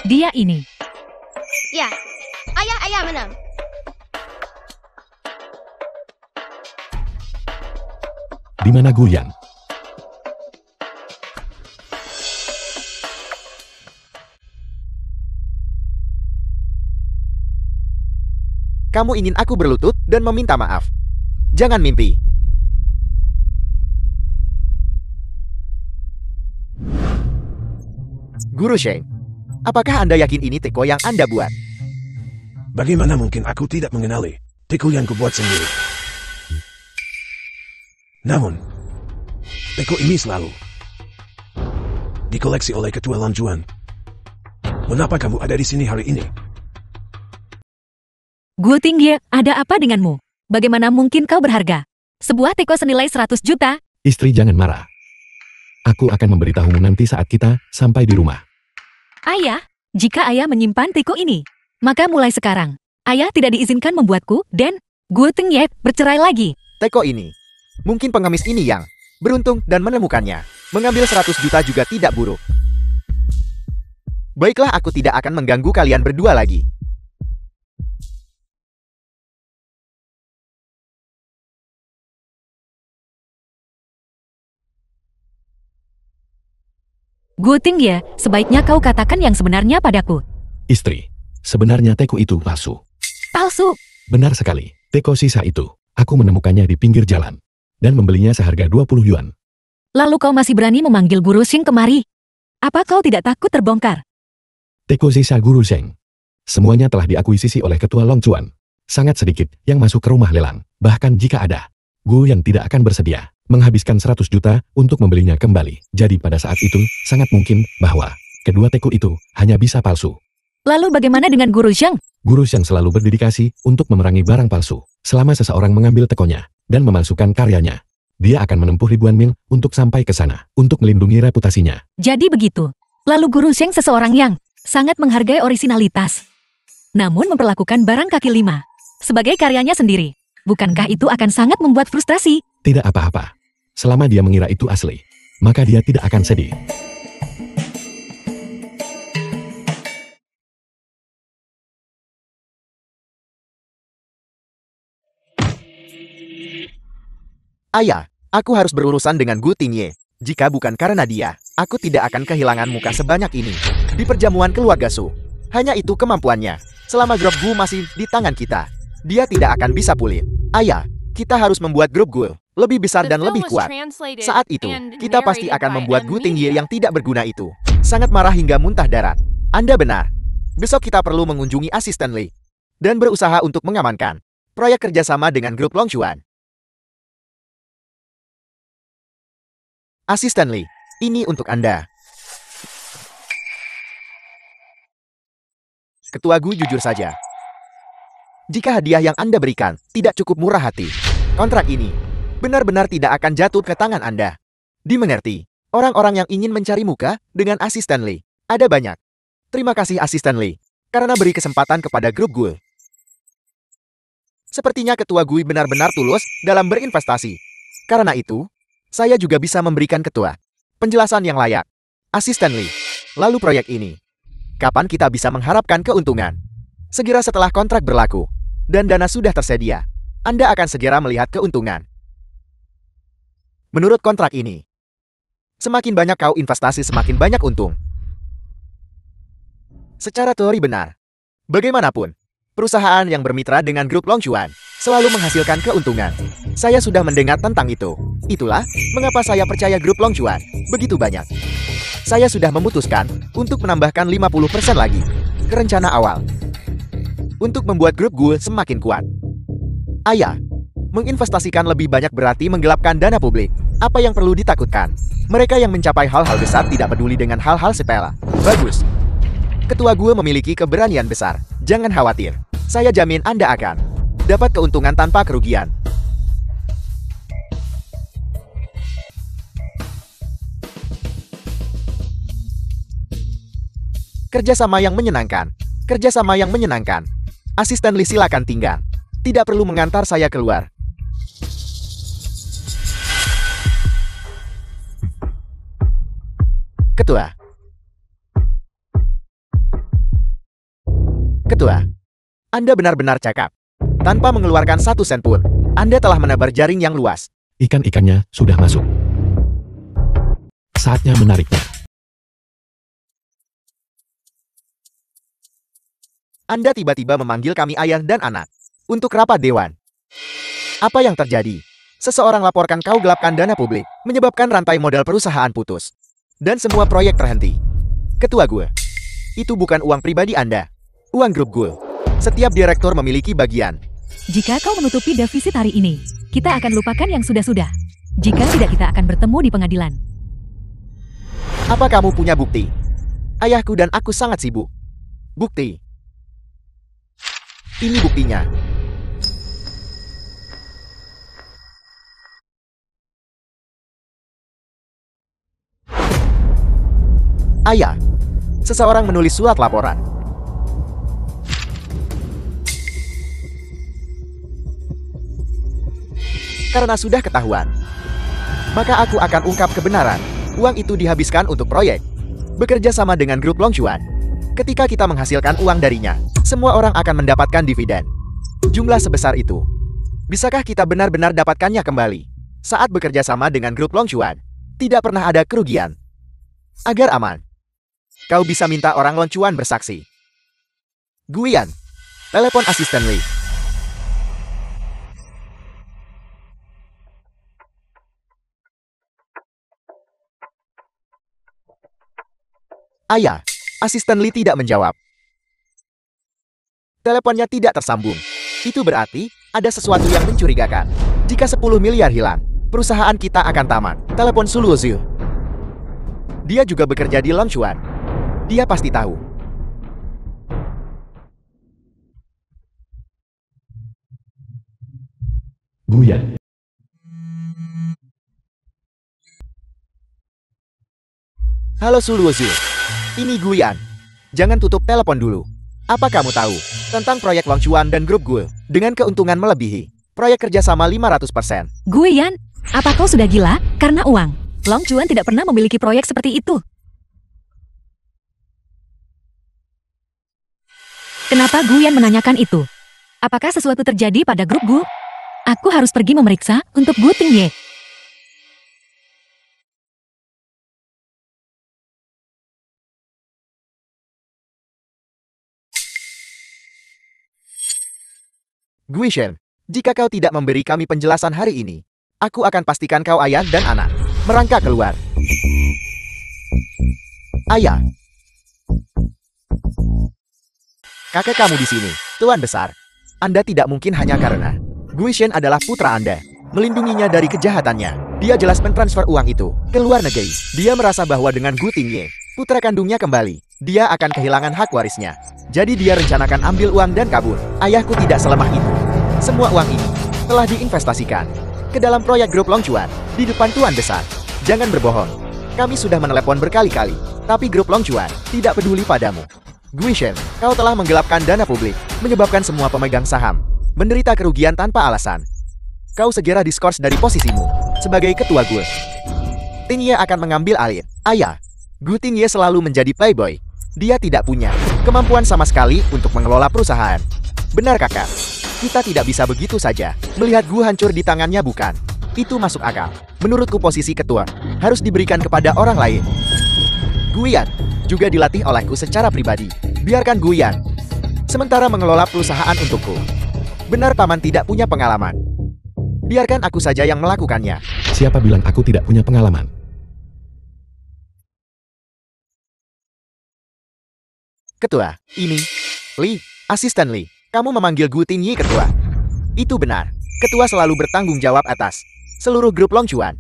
Dia ini. Ya, ayah menang. Di mana Guyan? Kamu ingin aku berlutut dan meminta maaf. Jangan mimpi. Guru Sheng, apakah Anda yakin ini teko yang Anda buat? Bagaimana mungkin aku tidak mengenali teko yang kubuat sendiri? Namun, teko ini selalu dikoleksi oleh Ketua Lan Juan. Mengapa kamu ada di sini hari ini? Gu Tingye, ada apa denganmu? Bagaimana mungkin kau berharga? Sebuah teko senilai 100 juta? Istri jangan marah. Aku akan memberitahumu nanti saat kita sampai di rumah. Ayah, jika ayah menyimpan teko ini, maka mulai sekarang, ayah tidak diizinkan membuatku dan Gu Tingye bercerai lagi. Teko ini. Mungkin pengemis ini yang beruntung dan menemukannya. Mengambil 100 juta juga tidak buruk. Baiklah, aku tidak akan mengganggu kalian berdua lagi. Gu Tingye, sebaiknya kau katakan yang sebenarnya padaku. Istri, sebenarnya teko itu palsu. Palsu. Benar sekali, teko sisa itu. Aku menemukannya di pinggir jalan. Dan membelinya seharga 20 yuan. Lalu kau masih berani memanggil Guru Sheng kemari? Apa kau tidak takut terbongkar? Teko sisa Guru Sheng. Semuanya telah diakuisisi oleh Ketua Long Chuan. Sangat sedikit yang masuk ke rumah lelang. Bahkan jika ada, Gu yang tidak akan bersedia menghabiskan 100 juta untuk membelinya kembali. Jadi pada saat itu, sangat mungkin bahwa kedua teko itu hanya bisa palsu. Lalu bagaimana dengan Guru Sheng? Guru Sheng selalu berdedikasi untuk memerangi barang palsu. Selama seseorang mengambil tekonya dan memalsukan karyanya, dia akan menempuh ribuan mil untuk sampai ke sana, untuk melindungi reputasinya. Jadi begitu. Lalu Guru Sheng seseorang yang sangat menghargai orisinalitas, namun memperlakukan barang kaki lima sebagai karyanya sendiri. Bukankah itu akan sangat membuat frustrasi? Tidak apa-apa. Selama dia mengira itu asli, maka dia tidak akan sedih. Ayah, aku harus berurusan dengan Gu Tingye. Jika bukan karena dia, aku tidak akan kehilangan muka sebanyak ini di perjamuan keluarga Su. Hanya itu kemampuannya. Selama grup Gu masih di tangan kita, dia tidak akan bisa pulih. Ayah, kita harus membuat grup Gu lebih besar dan lebih kuat. Saat itu, kita pasti akan membuat Gu Tingye yang tidak berguna itu sangat marah hingga muntah darat. Anda benar. Besok kita perlu mengunjungi asisten Lee dan berusaha untuk mengamankan proyek kerjasama dengan grup Long Chuan. Asisten Lee, ini untuk Anda. Ketua Gu, jujur saja. Jika hadiah yang Anda berikan tidak cukup murah hati, kontrak ini benar-benar tidak akan jatuh ke tangan Anda. Dimengerti. Orang-orang yang ingin mencari muka dengan Asisten Lee. Ada banyak. Terima kasih Asisten Lee. Karena beri kesempatan kepada grup GUIL. Sepertinya Ketua GUI benar-benar tulus dalam berinvestasi. Karena itu, saya juga bisa memberikan Ketua penjelasan yang layak. Asisten Lee. Lalu proyek ini. Kapan kita bisa mengharapkan keuntungan? Segera setelah kontrak berlaku. Dan dana sudah tersedia. Anda akan segera melihat keuntungan. Menurut kontrak ini, semakin banyak kau investasi, semakin banyak untung. Secara teori benar. Bagaimanapun, perusahaan yang bermitra dengan grup Longchuan selalu menghasilkan keuntungan. Saya sudah mendengar tentang itu. Itulah mengapa saya percaya grup Longchuan begitu banyak. Saya sudah memutuskan untuk menambahkan 50% lagi ke rencana awal untuk membuat grup GUIL semakin kuat. Ayah, menginvestasikan lebih banyak berarti menggelapkan dana publik. Apa yang perlu ditakutkan? Mereka yang mencapai hal-hal besar tidak peduli dengan hal-hal sepele. Bagus. Ketua GUIL memiliki keberanian besar. Jangan khawatir. Saya jamin Anda akan dapat keuntungan tanpa kerugian. Kerjasama yang menyenangkan. Kerjasama yang menyenangkan. Asisten Lee, silakan tinggal. Tidak perlu mengantar saya keluar. Ketua. Ketua, Anda benar-benar cakap. Tanpa mengeluarkan 1 sen pun, Anda telah menebar jaring yang luas. Ikan-ikannya sudah masuk. Saatnya menariknya. Anda tiba-tiba memanggil kami ayah dan anak untuk rapat dewan. Apa yang terjadi? Seseorang laporkan kau gelapkan dana publik, menyebabkan rantai modal perusahaan putus. Dan semua proyek terhenti. Ketua GUIL, itu bukan uang pribadi Anda. Uang grup GUIL. Setiap direktur memiliki bagian. Jika kau menutupi defisit hari ini, kita akan lupakan yang sudah-sudah. Jika tidak, kita akan bertemu di pengadilan. Apa kamu punya bukti? Ayahku dan aku sangat sibuk. Bukti. Ini buktinya. Ayah, seseorang menulis surat laporan. Karena sudah ketahuan, maka aku akan ungkap kebenaran. Uang itu dihabiskan untuk proyek bekerja sama dengan grup Longchuan. Ketika kita menghasilkan uang darinya, semua orang akan mendapatkan dividen. Jumlah sebesar itu. Bisakah kita benar-benar dapatkannya kembali? Saat bekerja sama dengan grup Longchuan, tidak pernah ada kerugian. Agar aman, kau bisa minta orang Longchuan bersaksi. Guian, telepon Asisten Lee. Ayah, Asisten Lee tidak menjawab. Teleponnya tidak tersambung. Itu berarti ada sesuatu yang mencurigakan. Jika 10 miliar hilang, perusahaan kita akan tamat. Telepon Su Luozhu. Dia juga bekerja di Longchuan. Dia pasti tahu. Guyan. Halo Su Luozhu. Ini Guyan. Jangan tutup telepon dulu. Apa kamu tahu tentang proyek Longchuan dan grup GUIL dengan keuntungan melebihi proyek kerjasama 500%? Guyan, apa kau sudah gila? Karena uang, Longchuan tidak pernah memiliki proyek seperti itu. Kenapa Guyan menanyakan itu? Apakah sesuatu terjadi pada grup GUIL? Aku harus pergi memeriksa untuk Gu Tingye. Guishen, jika kau tidak memberi kami penjelasan hari ini, aku akan pastikan kau ayah dan anak merangkak keluar. Ayah. Kakek kamu di sini, Tuan Besar. Anda tidak mungkin hanya karena Guishen adalah putra Anda. Melindunginya dari kejahatannya. Dia jelas mentransfer uang itu ke luar negeri. Dia merasa bahwa dengan Gu Tingye, putra kandungnya kembali, dia akan kehilangan hak warisnya. Jadi dia rencanakan ambil uang dan kabur. Ayahku tidak selemah itu. Semua uang ini telah diinvestasikan ke dalam proyek grup Longchuan di depan Tuan Besar. Jangan berbohong. Kami sudah menelepon berkali-kali, tapi grup Long Chuan tidak peduli padamu. Guishen, kau telah menggelapkan dana publik, menyebabkan semua pemegang saham menderita kerugian tanpa alasan. Kau segera diskors dari posisimu sebagai ketua guild. Tinye akan mengambil alih. Ayah, Gu Tinye selalu menjadi playboy. Dia tidak punya kemampuan sama sekali untuk mengelola perusahaan. Benar kakak, kita tidak bisa begitu saja melihat Gu hancur di tangannya, bukan? Itu masuk akal. Menurutku posisi ketua harus diberikan kepada orang lain. Guyan juga dilatih olehku secara pribadi. Biarkan Guyan sementara mengelola perusahaan untukku. Benar paman tidak punya pengalaman. Biarkan aku saja yang melakukannya. Siapa bilang aku tidak punya pengalaman? Ketua, ini Li, asisten Li. Kamu memanggil Gu Tinye ketua. Itu benar. Ketua selalu bertanggung jawab atas seluruh grup Long Chuan,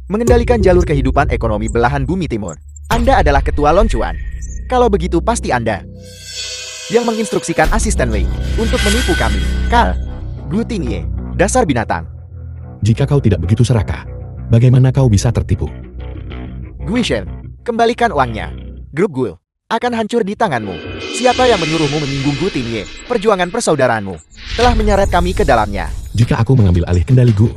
mengendalikan jalur kehidupan ekonomi belahan bumi timur. Anda adalah ketua Long Chuan. Kalau begitu pasti Anda yang menginstruksikan asisten Li untuk menipu kami. Kal, Gu Tinye, dasar binatang. Jika kau tidak begitu serakah, bagaimana kau bisa tertipu? Guishen, kembalikan uangnya. Grup Gul akan hancur di tanganmu. Siapa yang menyuruhmu menyinggung Gu Tinye? Perjuangan persaudaraanmu telah menyeret kami ke dalamnya. Jika aku mengambil alih kendali Gu,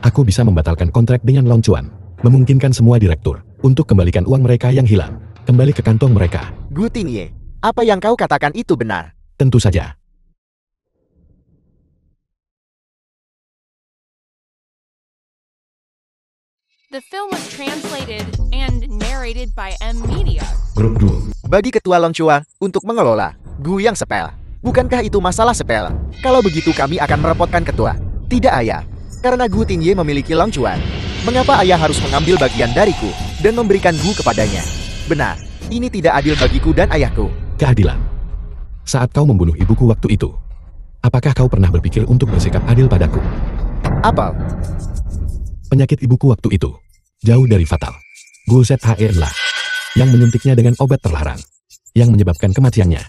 aku bisa membatalkan kontrak dengan Long Chuan, memungkinkan semua direktur untuk kembalikan uang mereka yang hilang kembali ke kantong mereka. Gu Tinye, apa yang kau katakan itu benar? Tentu saja. The film was translated and narrated by M Media. Grup Gu. Bagi ketua Long Chuan untuk mengelola Gu yang sepele. Bukankah itu masalah sepele? Kalau begitu kami akan merepotkan ketua. Tidak ayah, karena Gu Tinye memiliki Long Chuan. Mengapa ayah harus mengambil bagian dariku dan memberikan Gu kepadanya? Benar, ini tidak adil bagiku dan ayahku. Keadilan. Saat kau membunuh ibuku waktu itu, apakah kau pernah berpikir untuk bersikap adil padaku? Apa? Penyakit ibuku waktu itu jauh dari fatal. Gulset lah yang menyuntiknya dengan obat terlarang yang menyebabkan kematiannya.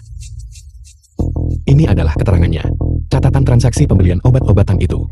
Ini adalah keterangannya. Catatan transaksi pembelian obat-obatan itu.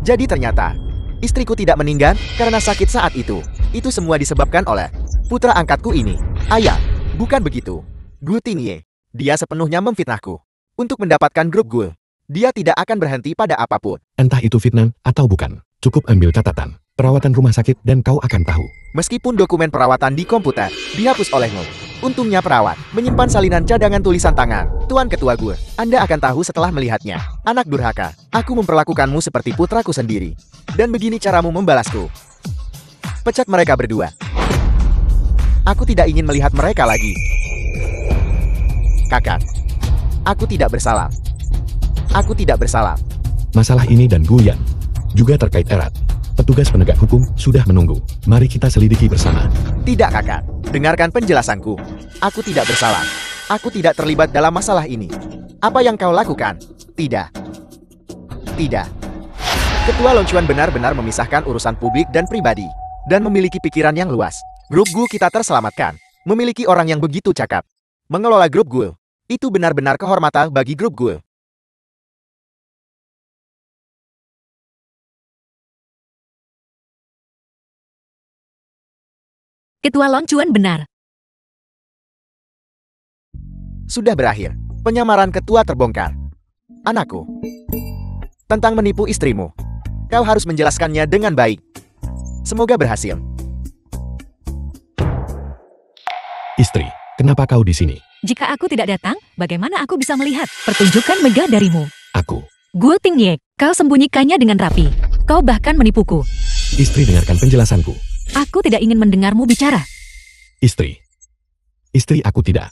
Jadi ternyata istriku tidak meninggal karena sakit saat itu. Itu semua disebabkan oleh putra angkatku ini. Ayah, bukan begitu. Gu Tinye, dia sepenuhnya memfitnahku untuk mendapatkan grup Gul. Dia tidak akan berhenti pada apapun. Entah itu fitnah atau bukan, cukup ambil catatan perawatan rumah sakit dan kau akan tahu. Meskipun dokumen perawatan di komputer dihapus olehmu, untungnya perawat menyimpan salinan cadangan tulisan tangan. Tuan Ketua Gue, Anda akan tahu setelah melihatnya. Anak durhaka, aku memperlakukanmu seperti putraku sendiri. Dan begini caramu membalasku. Pecat mereka berdua. Aku tidak ingin melihat mereka lagi. Kakak, aku tidak bersalah. Aku tidak bersalah. Masalah ini dan Guyan juga terkait erat. Petugas penegak hukum sudah menunggu. Mari kita selidiki bersama. Tidak kakak, dengarkan penjelasanku. Aku tidak bersalah. Aku tidak terlibat dalam masalah ini. Apa yang kau lakukan? Tidak. Tidak. Ketua Long Chuan benar-benar memisahkan urusan publik dan pribadi. Dan memiliki pikiran yang luas. Grup Gu kita terselamatkan. Memiliki orang yang begitu cakap. Mengelola grup Gu. Itu benar-benar kehormatan bagi grup Gu. Ketua Long Chuan benar. Sudah berakhir. Penyamaran ketua terbongkar. Anakku. Tentang menipu istrimu. Kau harus menjelaskannya dengan baik. Semoga berhasil. Istri, kenapa kau di sini? Jika aku tidak datang, bagaimana aku bisa melihat pertunjukan megah darimu? Aku. Gu Tinye, kau sembunyikannya dengan rapi. Kau bahkan menipuku. Istri, dengarkan penjelasanku. Aku tidak ingin mendengarmu bicara. Istri. Istri, aku tidak.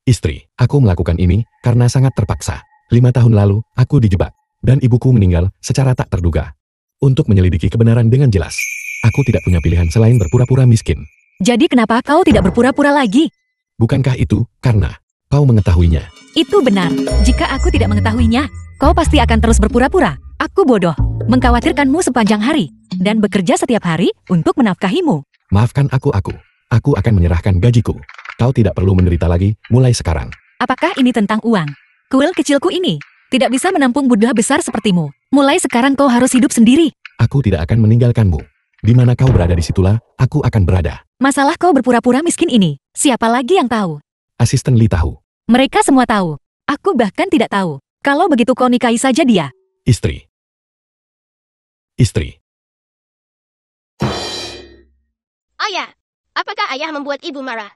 Istri, aku melakukan ini karena sangat terpaksa. 5 tahun lalu, aku dijebak. Dan ibuku meninggal secara tak terduga. Untuk menyelidiki kebenaran dengan jelas, aku tidak punya pilihan selain berpura-pura miskin. Jadi kenapa kau tidak berpura-pura lagi? Bukankah itu karena kau mengetahuinya? Itu benar. Jika aku tidak mengetahuinya, kau pasti akan terus berpura-pura. Aku bodoh, mengkhawatirkanmu sepanjang hari, dan bekerja setiap hari untuk menafkahimu. Maafkan aku. Aku akan menyerahkan gajiku. Kau tidak perlu menderita lagi, mulai sekarang. Apakah ini tentang uang? Kuil kecilku ini tidak bisa menampung buddha besar sepertimu. Mulai sekarang kau harus hidup sendiri. Aku tidak akan meninggalkanmu. Di mana kau berada disitulah, aku akan berada. Masalah kau berpura-pura miskin ini, siapa lagi yang tahu? Asisten Lee tahu. Mereka semua tahu. Aku bahkan tidak tahu. Kalau begitu kau nikahi saja dia. Istri. Istri. Ayah, apakah ayah membuat ibu marah?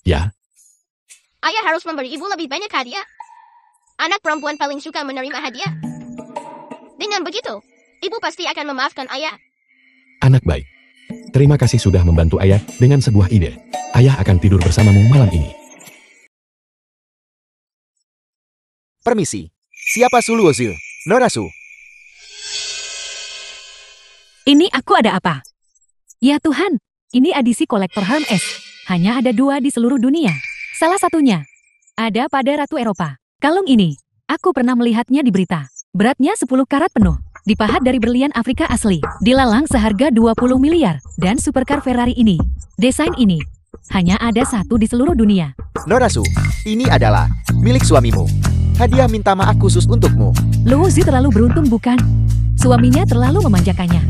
Ya, Ayah harus memberi ibu lebih banyak hadiah. Anak perempuan paling suka menerima hadiah. Dengan begitu, ibu pasti akan memaafkan ayah. anak baik. Terima kasih sudah membantu ayah dengan sebuah ide. Ayah akan tidur bersamamu malam ini. Permisi. Siapa Su Luozu? Norasu. Ini aku ada apa? Ya Tuhan, ini edisi kolektor Hermes. Hanya ada 2 di seluruh dunia. Salah satunya ada pada Ratu Eropa. Kalung ini, aku pernah melihatnya di berita. Beratnya 10 karat penuh. Dipahat dari berlian Afrika asli. Dilelang seharga 20 miliar. Dan supercar Ferrari ini, desain ini, hanya ada 1 di seluruh dunia. Norasu, ini adalah milik suamimu. Hadiah minta maaf khusus untukmu. Luozi terlalu beruntung bukan? Suaminya terlalu memanjakannya.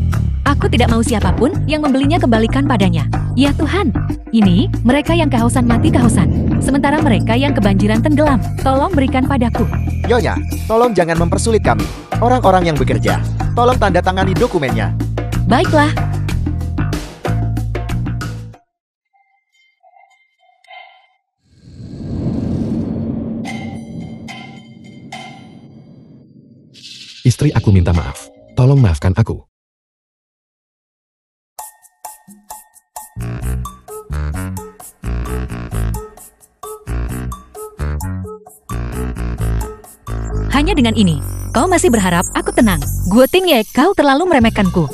Aku tidak mau siapapun yang membelinya kembalikan padanya. Ya Tuhan, ini mereka yang kehausan mati kehausan. Sementara mereka yang kebanjiran tenggelam. Tolong berikan padaku. Nyonya, tolong jangan mempersulit kami. Orang-orang yang bekerja, tolong tanda tangani dokumennya. Baiklah. Istri aku minta maaf. Tolong maafkan aku. Hanya dengan ini, kau masih berharap aku tenang. Gue ting ye, kau terlalu meremehkanku.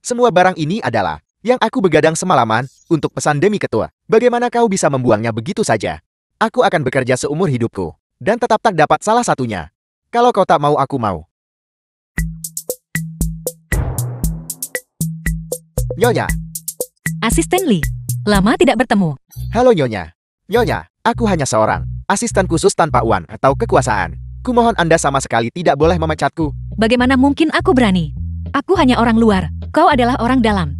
Semua barang ini adalah yang aku begadang semalaman untuk pesan demi ketua. Bagaimana kau bisa membuangnya begitu saja? Aku akan bekerja seumur hidupku dan tetap tak dapat salah satunya. Kalau kau tak mau, aku mau. Nyonya. Asisten Lee, lama tidak bertemu. Halo Nyonya. Nyonya, aku hanya seorang asisten khusus tanpa uang atau kekuasaan. Kumohon Anda sama sekali tidak boleh memecatku. Bagaimana mungkin aku berani? Aku hanya orang luar, kau adalah orang dalam.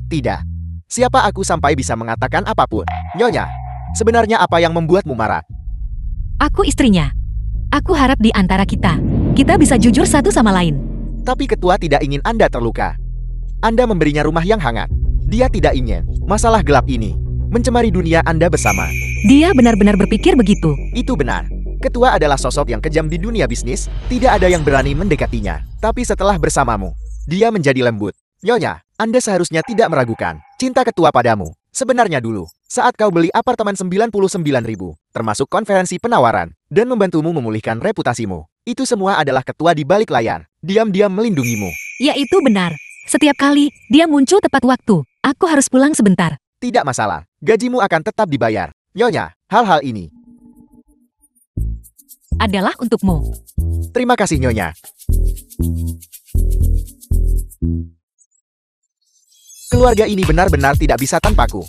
Tidak. Siapa aku sampai bisa mengatakan apapun? Nyonya, sebenarnya apa yang membuatmu marah? Aku istrinya. Aku harap di antara kita bisa jujur satu sama lain. Tapi ketua tidak ingin Anda terluka. Anda memberinya rumah yang hangat. Dia tidak ingin masalah gelap ini mencemari dunia Anda bersama. Dia benar-benar berpikir begitu. Itu benar. Ketua adalah sosok yang kejam di dunia bisnis. Tidak ada yang berani mendekatinya. Tapi setelah bersamamu, dia menjadi lembut. Nyonya, Anda seharusnya tidak meragukan cinta ketua padamu. Sebenarnya dulu, saat kau beli apartemen 99.000, termasuk konferensi penawaran, dan membantumu memulihkan reputasimu, itu semua adalah ketua di balik layar, diam-diam melindungimu. Ya itu benar. Setiap kali dia muncul tepat waktu, aku harus pulang sebentar. Tidak masalah, gajimu akan tetap dibayar. Nyonya, hal-hal ini adalah untukmu. terima kasih Nyonya. Keluarga ini benar-benar tidak bisa tanpaku.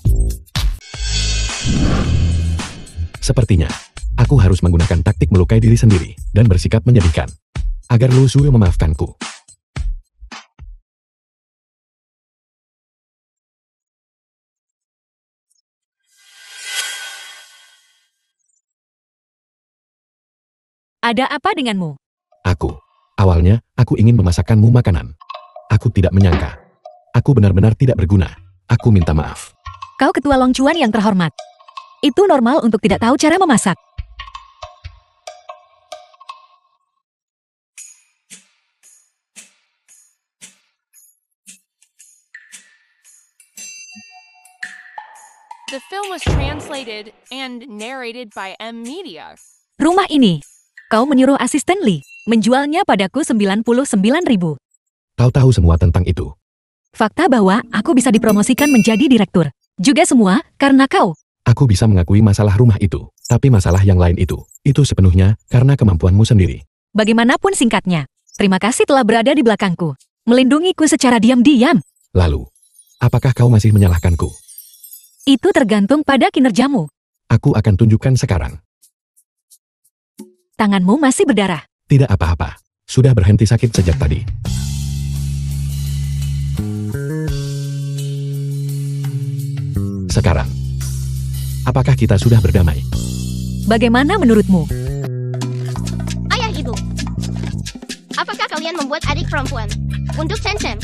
Sepertinya, aku harus menggunakan taktik melukai diri sendiri dan bersikap menyedihkan agar Lu Shu memaafkanku. Ada apa denganmu? Awalnya, aku ingin memasakkanmu makanan. Aku tidak menyangka. Aku benar-benar tidak berguna. Aku minta maaf. Kau ketua Long Chuan yang terhormat. Itu normal untuk tidak tahu cara memasak. The film was translated and narrated by M Media. Rumah ini, kau menyuruh asisten Lee menjualnya padaku 99.000. Kau tahu semua tentang itu. Fakta bahwa aku bisa dipromosikan menjadi direktur. Juga semua karena kau. Aku bisa mengakui masalah rumah itu, tapi masalah yang lain itu sepenuhnya karena kemampuanmu sendiri. Bagaimanapun singkatnya, terima kasih telah berada di belakangku. Melindungiku secara diam-diam. Lalu, Apakah kau masih menyalahkanku? Itu tergantung pada kinerjamu. Aku akan tunjukkan sekarang. Tanganmu masih berdarah. Tidak apa-apa. Sudah berhenti sakit sejak tadi. Sekarang, apakah kita sudah berdamai? Bagaimana menurutmu? Ayah ibu. Apakah kalian membuat adik perempuan untuk Chen Chen?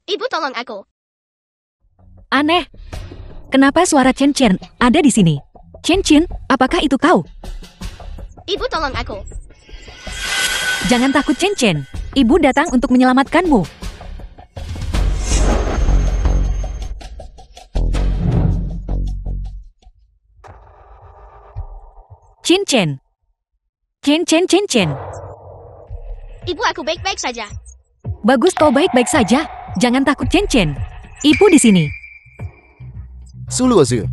Ibu tolong aku. Aneh. Kenapa suara Chen Chen ada di sini? Chen Chen, apakah itu kau? Ibu tolong aku. Jangan takut Chen Chen. Ibu datang untuk menyelamatkanmu. Chen Chen. Chen Chen Chen Chen. Ibu aku baik-baik saja. Bagus kau baik-baik saja. Jangan takut Chen Chen. Ibu di sini. Suluozu.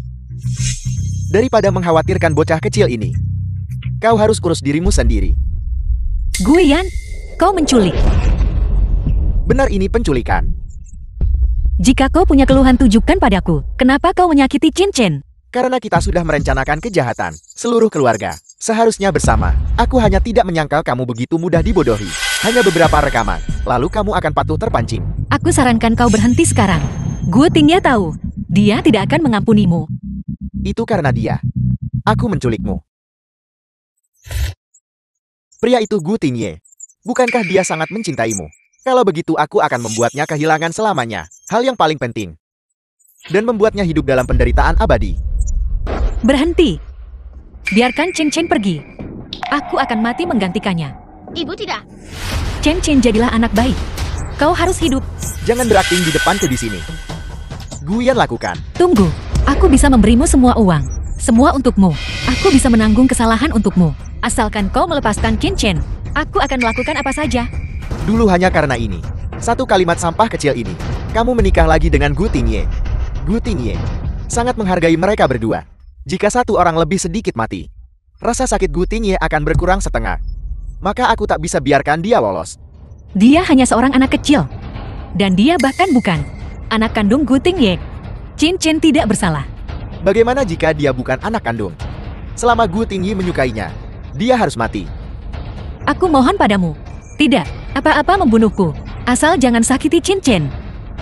Daripada mengkhawatirkan bocah kecil ini, kau harus urus dirimu sendiri. Guiyan, kau menculik. Benar ini penculikan. Jika kau punya keluhan tunjukkan padaku. Kenapa kau menyakiti Chen Chen? Karena kita sudah merencanakan kejahatan, seluruh keluarga, seharusnya bersama. Aku hanya tidak menyangkal kamu begitu mudah dibodohi. Hanya beberapa rekaman, lalu kamu akan patuh terpancing. Aku sarankan kau berhenti sekarang. Gu Tingye tahu, dia tidak akan mengampunimu. Itu karena dia. Aku menculikmu. Pria itu Gu Tingye. Bukankah dia sangat mencintaimu? Kalau begitu aku akan membuatnya kehilangan selamanya. Hal yang paling penting. Dan membuatnya hidup dalam penderitaan abadi. Berhenti. Biarkan Chen Chen pergi. Aku akan mati menggantikannya. Ibu tidak. Chen Chen jadilah anak baik. Kau harus hidup. Jangan berakting di depanku di sini. Guiyan lakukan. Tunggu. Aku bisa memberimu semua uang. Semua untukmu. Aku bisa menanggung kesalahan untukmu. Asalkan kau melepaskan Chen Chen. Aku akan melakukan apa saja. Dulu hanya karena ini. Satu kalimat sampah kecil ini. Kamu menikah lagi dengan Gu Tingye. Gu Tingye sangat menghargai mereka berdua. Jika satu orang lebih sedikit mati, rasa sakit Gu Tingye akan berkurang setengah. Maka aku tak bisa biarkan dia lolos. Dia hanya seorang anak kecil. Dan dia bahkan bukan anak kandung Gu Tingye. Chen Chen tidak bersalah. Bagaimana jika dia bukan anak kandung? Selama Gu Tingye menyukainya, dia harus mati. Aku mohon padamu. Tidak, apa-apa membunuhku. Asal jangan sakiti Chen Chen.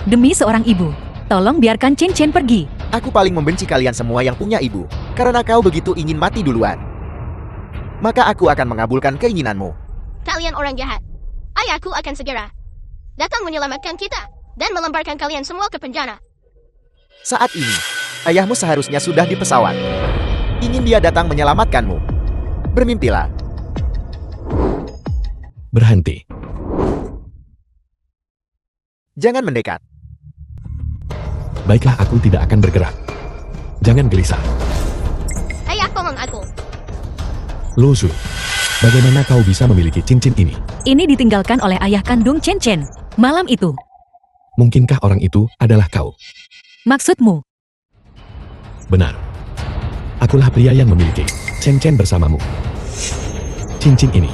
Demi seorang ibu, tolong biarkan Chen Chen pergi. Aku paling membenci kalian semua yang punya ibu. Karena kau begitu ingin mati duluan. Maka aku akan mengabulkan keinginanmu. Kalian orang jahat. Ayahku akan segera datang menyelamatkan kita dan melemparkan kalian semua ke penjara. Saat ini, ayahmu seharusnya sudah di pesawat. Ingin dia datang menyelamatkanmu. Bermimpilah. Berhenti. Jangan mendekat. Baiklah, aku tidak akan bergerak. Jangan gelisah. Ayah tolong aku. Lu Su, bagaimana kau bisa memiliki cincin ini? Ini ditinggalkan oleh ayah kandung Chen Chen. Malam itu. Mungkinkah orang itu adalah kau? Maksudmu? Benar. Akulah pria yang memiliki Chen Chen bersamamu. Cincin ini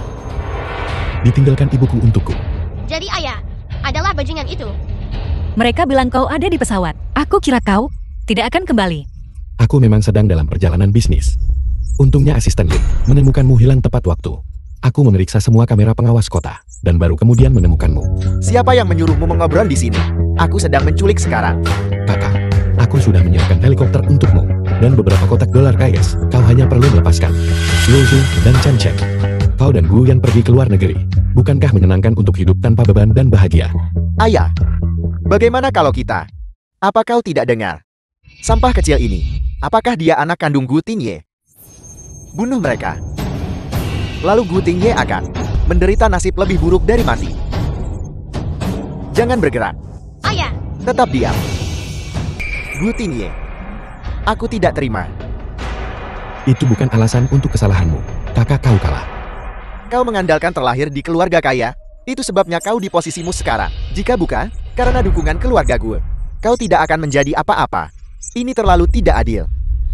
ditinggalkan ibuku untukku. Jadi ayah adalah bajingan itu. Mereka bilang kau ada di pesawat. Aku kira kau tidak akan kembali. Aku memang sedang dalam perjalanan bisnis. Untungnya asisten Lin menemukanmu hilang tepat waktu. Aku memeriksa semua kamera pengawas kota, dan baru kemudian menemukanmu. Siapa yang menyuruhmu mengobrol di sini? Aku sedang menculik sekarang. Kakak, aku sudah menyiapkan helikopter untukmu, dan beberapa kotak dolar KS. Kau hanya perlu melepaskan Lu Su dan Chen Chen. Kau dan Guiyan pergi ke luar negeri. Bukankah menyenangkan untuk hidup tanpa beban dan bahagia? Ayah, bagaimana kalau kita? Apa kau tidak dengar? Sampah kecil ini, apakah dia anak kandung Gu Tingye? Bunuh mereka. Lalu Gu Tingye akan menderita nasib lebih buruk dari mati. Jangan bergerak. Ayah, Tetap diam. Gu Tingye, aku tidak terima. Itu bukan alasan untuk kesalahanmu. Kakak kau kalah. Kau mengandalkan terlahir di keluarga kaya. Itu sebabnya kau di posisimu sekarang. Jika bukan, karena dukungan keluarga gue, kau tidak akan menjadi apa-apa. Ini terlalu tidak adil.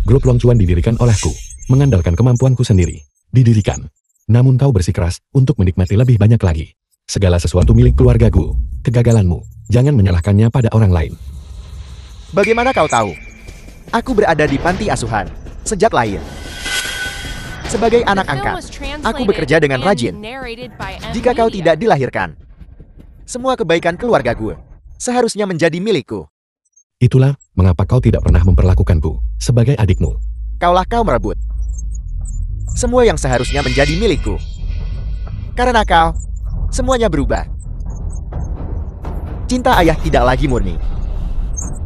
Grup Long Chuan didirikan olehku, mengandalkan kemampuanku sendiri. Didirikan. Namun kau bersikeras untuk menikmati lebih banyak lagi. Segala sesuatu milik keluarga Gu. Kegagalanmu, jangan menyalahkannya pada orang lain. Bagaimana kau tahu? Aku berada di panti asuhan sejak lahir. Sebagai anak The film angkat, was translated aku bekerja dengan and rajin. narrated by M Jika kau Media. tidak dilahirkan, semua kebaikan keluarga gue seharusnya menjadi milikku. Itulah mengapa kau tidak pernah memperlakukanku sebagai adikmu. Kaulah kau merebut semua yang seharusnya menjadi milikku. Karena kau, semuanya berubah. Cinta ayah tidak lagi murni.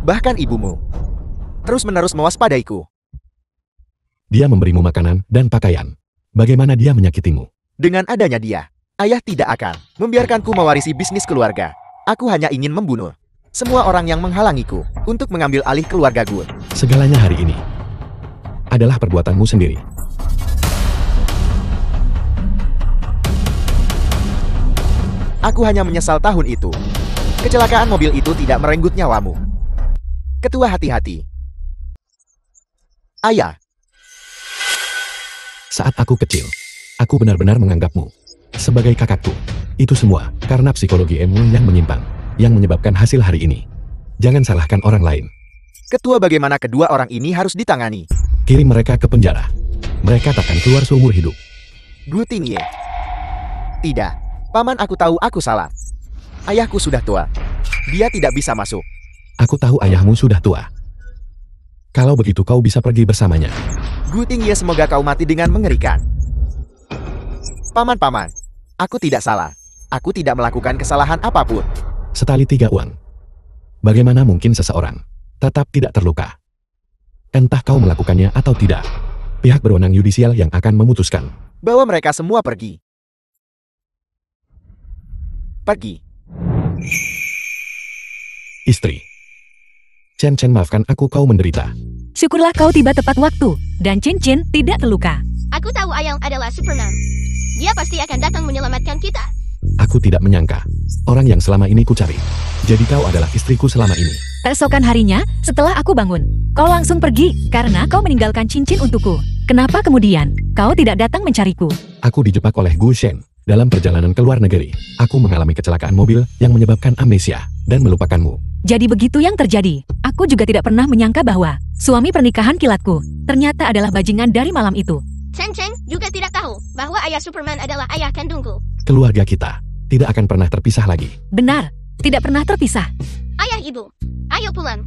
Bahkan ibumu terus-menerus mewaspadaiku. Dia memberimu makanan dan pakaian. Bagaimana dia menyakitimu? Dengan adanya dia, ayah tidak akan membiarkanku mewarisi bisnis keluarga. Aku hanya ingin membunuh semua orang yang menghalangiku untuk mengambil alih keluarga gue. Segalanya hari ini adalah perbuatanmu sendiri. Aku hanya menyesal tahun itu. Kecelakaan mobil itu tidak merenggut nyawamu. Ketua, hati-hati. Ayah, Saat aku kecil, aku benar-benar menganggapmu sebagai kakakku. Itu semua karena psikologi emu yang menyimpang, yang menyebabkan hasil hari ini. Jangan salahkan orang lain. ketua, bagaimana kedua orang ini harus ditangani? Kirim mereka ke penjara. Mereka takkan keluar seumur hidup. Gu Tingye. Tidak, paman, aku tahu aku salah. Ayahku sudah tua. Dia tidak bisa masuk. Aku tahu ayahmu sudah tua. Kalau begitu kau bisa pergi bersamanya. Gu Tingye, semoga kau mati dengan mengerikan. Paman, aku tidak salah. Aku tidak melakukan kesalahan apapun. Setali 3 uang. Bagaimana mungkin seseorang tetap tidak terluka? Entah kau melakukannya atau tidak. Pihak berwenang yudisial yang akan memutuskan. Bawa mereka semua pergi. Pergi. Istri. Chen, maafkan aku, kau menderita. Syukurlah kau tiba tepat waktu, dan Cincin tidak terluka. Aku tahu Ayang adalah Superman. Dia pasti akan datang menyelamatkan kita. Aku tidak menyangka. Orang yang selama ini ku cari. Jadi kau adalah istriku selama ini. Keesokan harinya, setelah aku bangun, kau langsung pergi karena kau meninggalkan cincin untukku. Kenapa kemudian kau tidak datang mencariku? Aku dijebak oleh Gu Shen. Dalam perjalanan ke luar negeri, aku mengalami kecelakaan mobil yang menyebabkan amnesia dan melupakanmu. Jadi begitu yang terjadi. Aku juga tidak pernah menyangka bahwa suami pernikahan kilatku ternyata adalah bajingan dari malam itu. Chen Chen juga tidak tahu bahwa ayah Superman adalah ayah kandungku. Keluarga kita tidak akan pernah terpisah lagi. Benar, tidak pernah terpisah. Ayah, ibu, ayo pulang.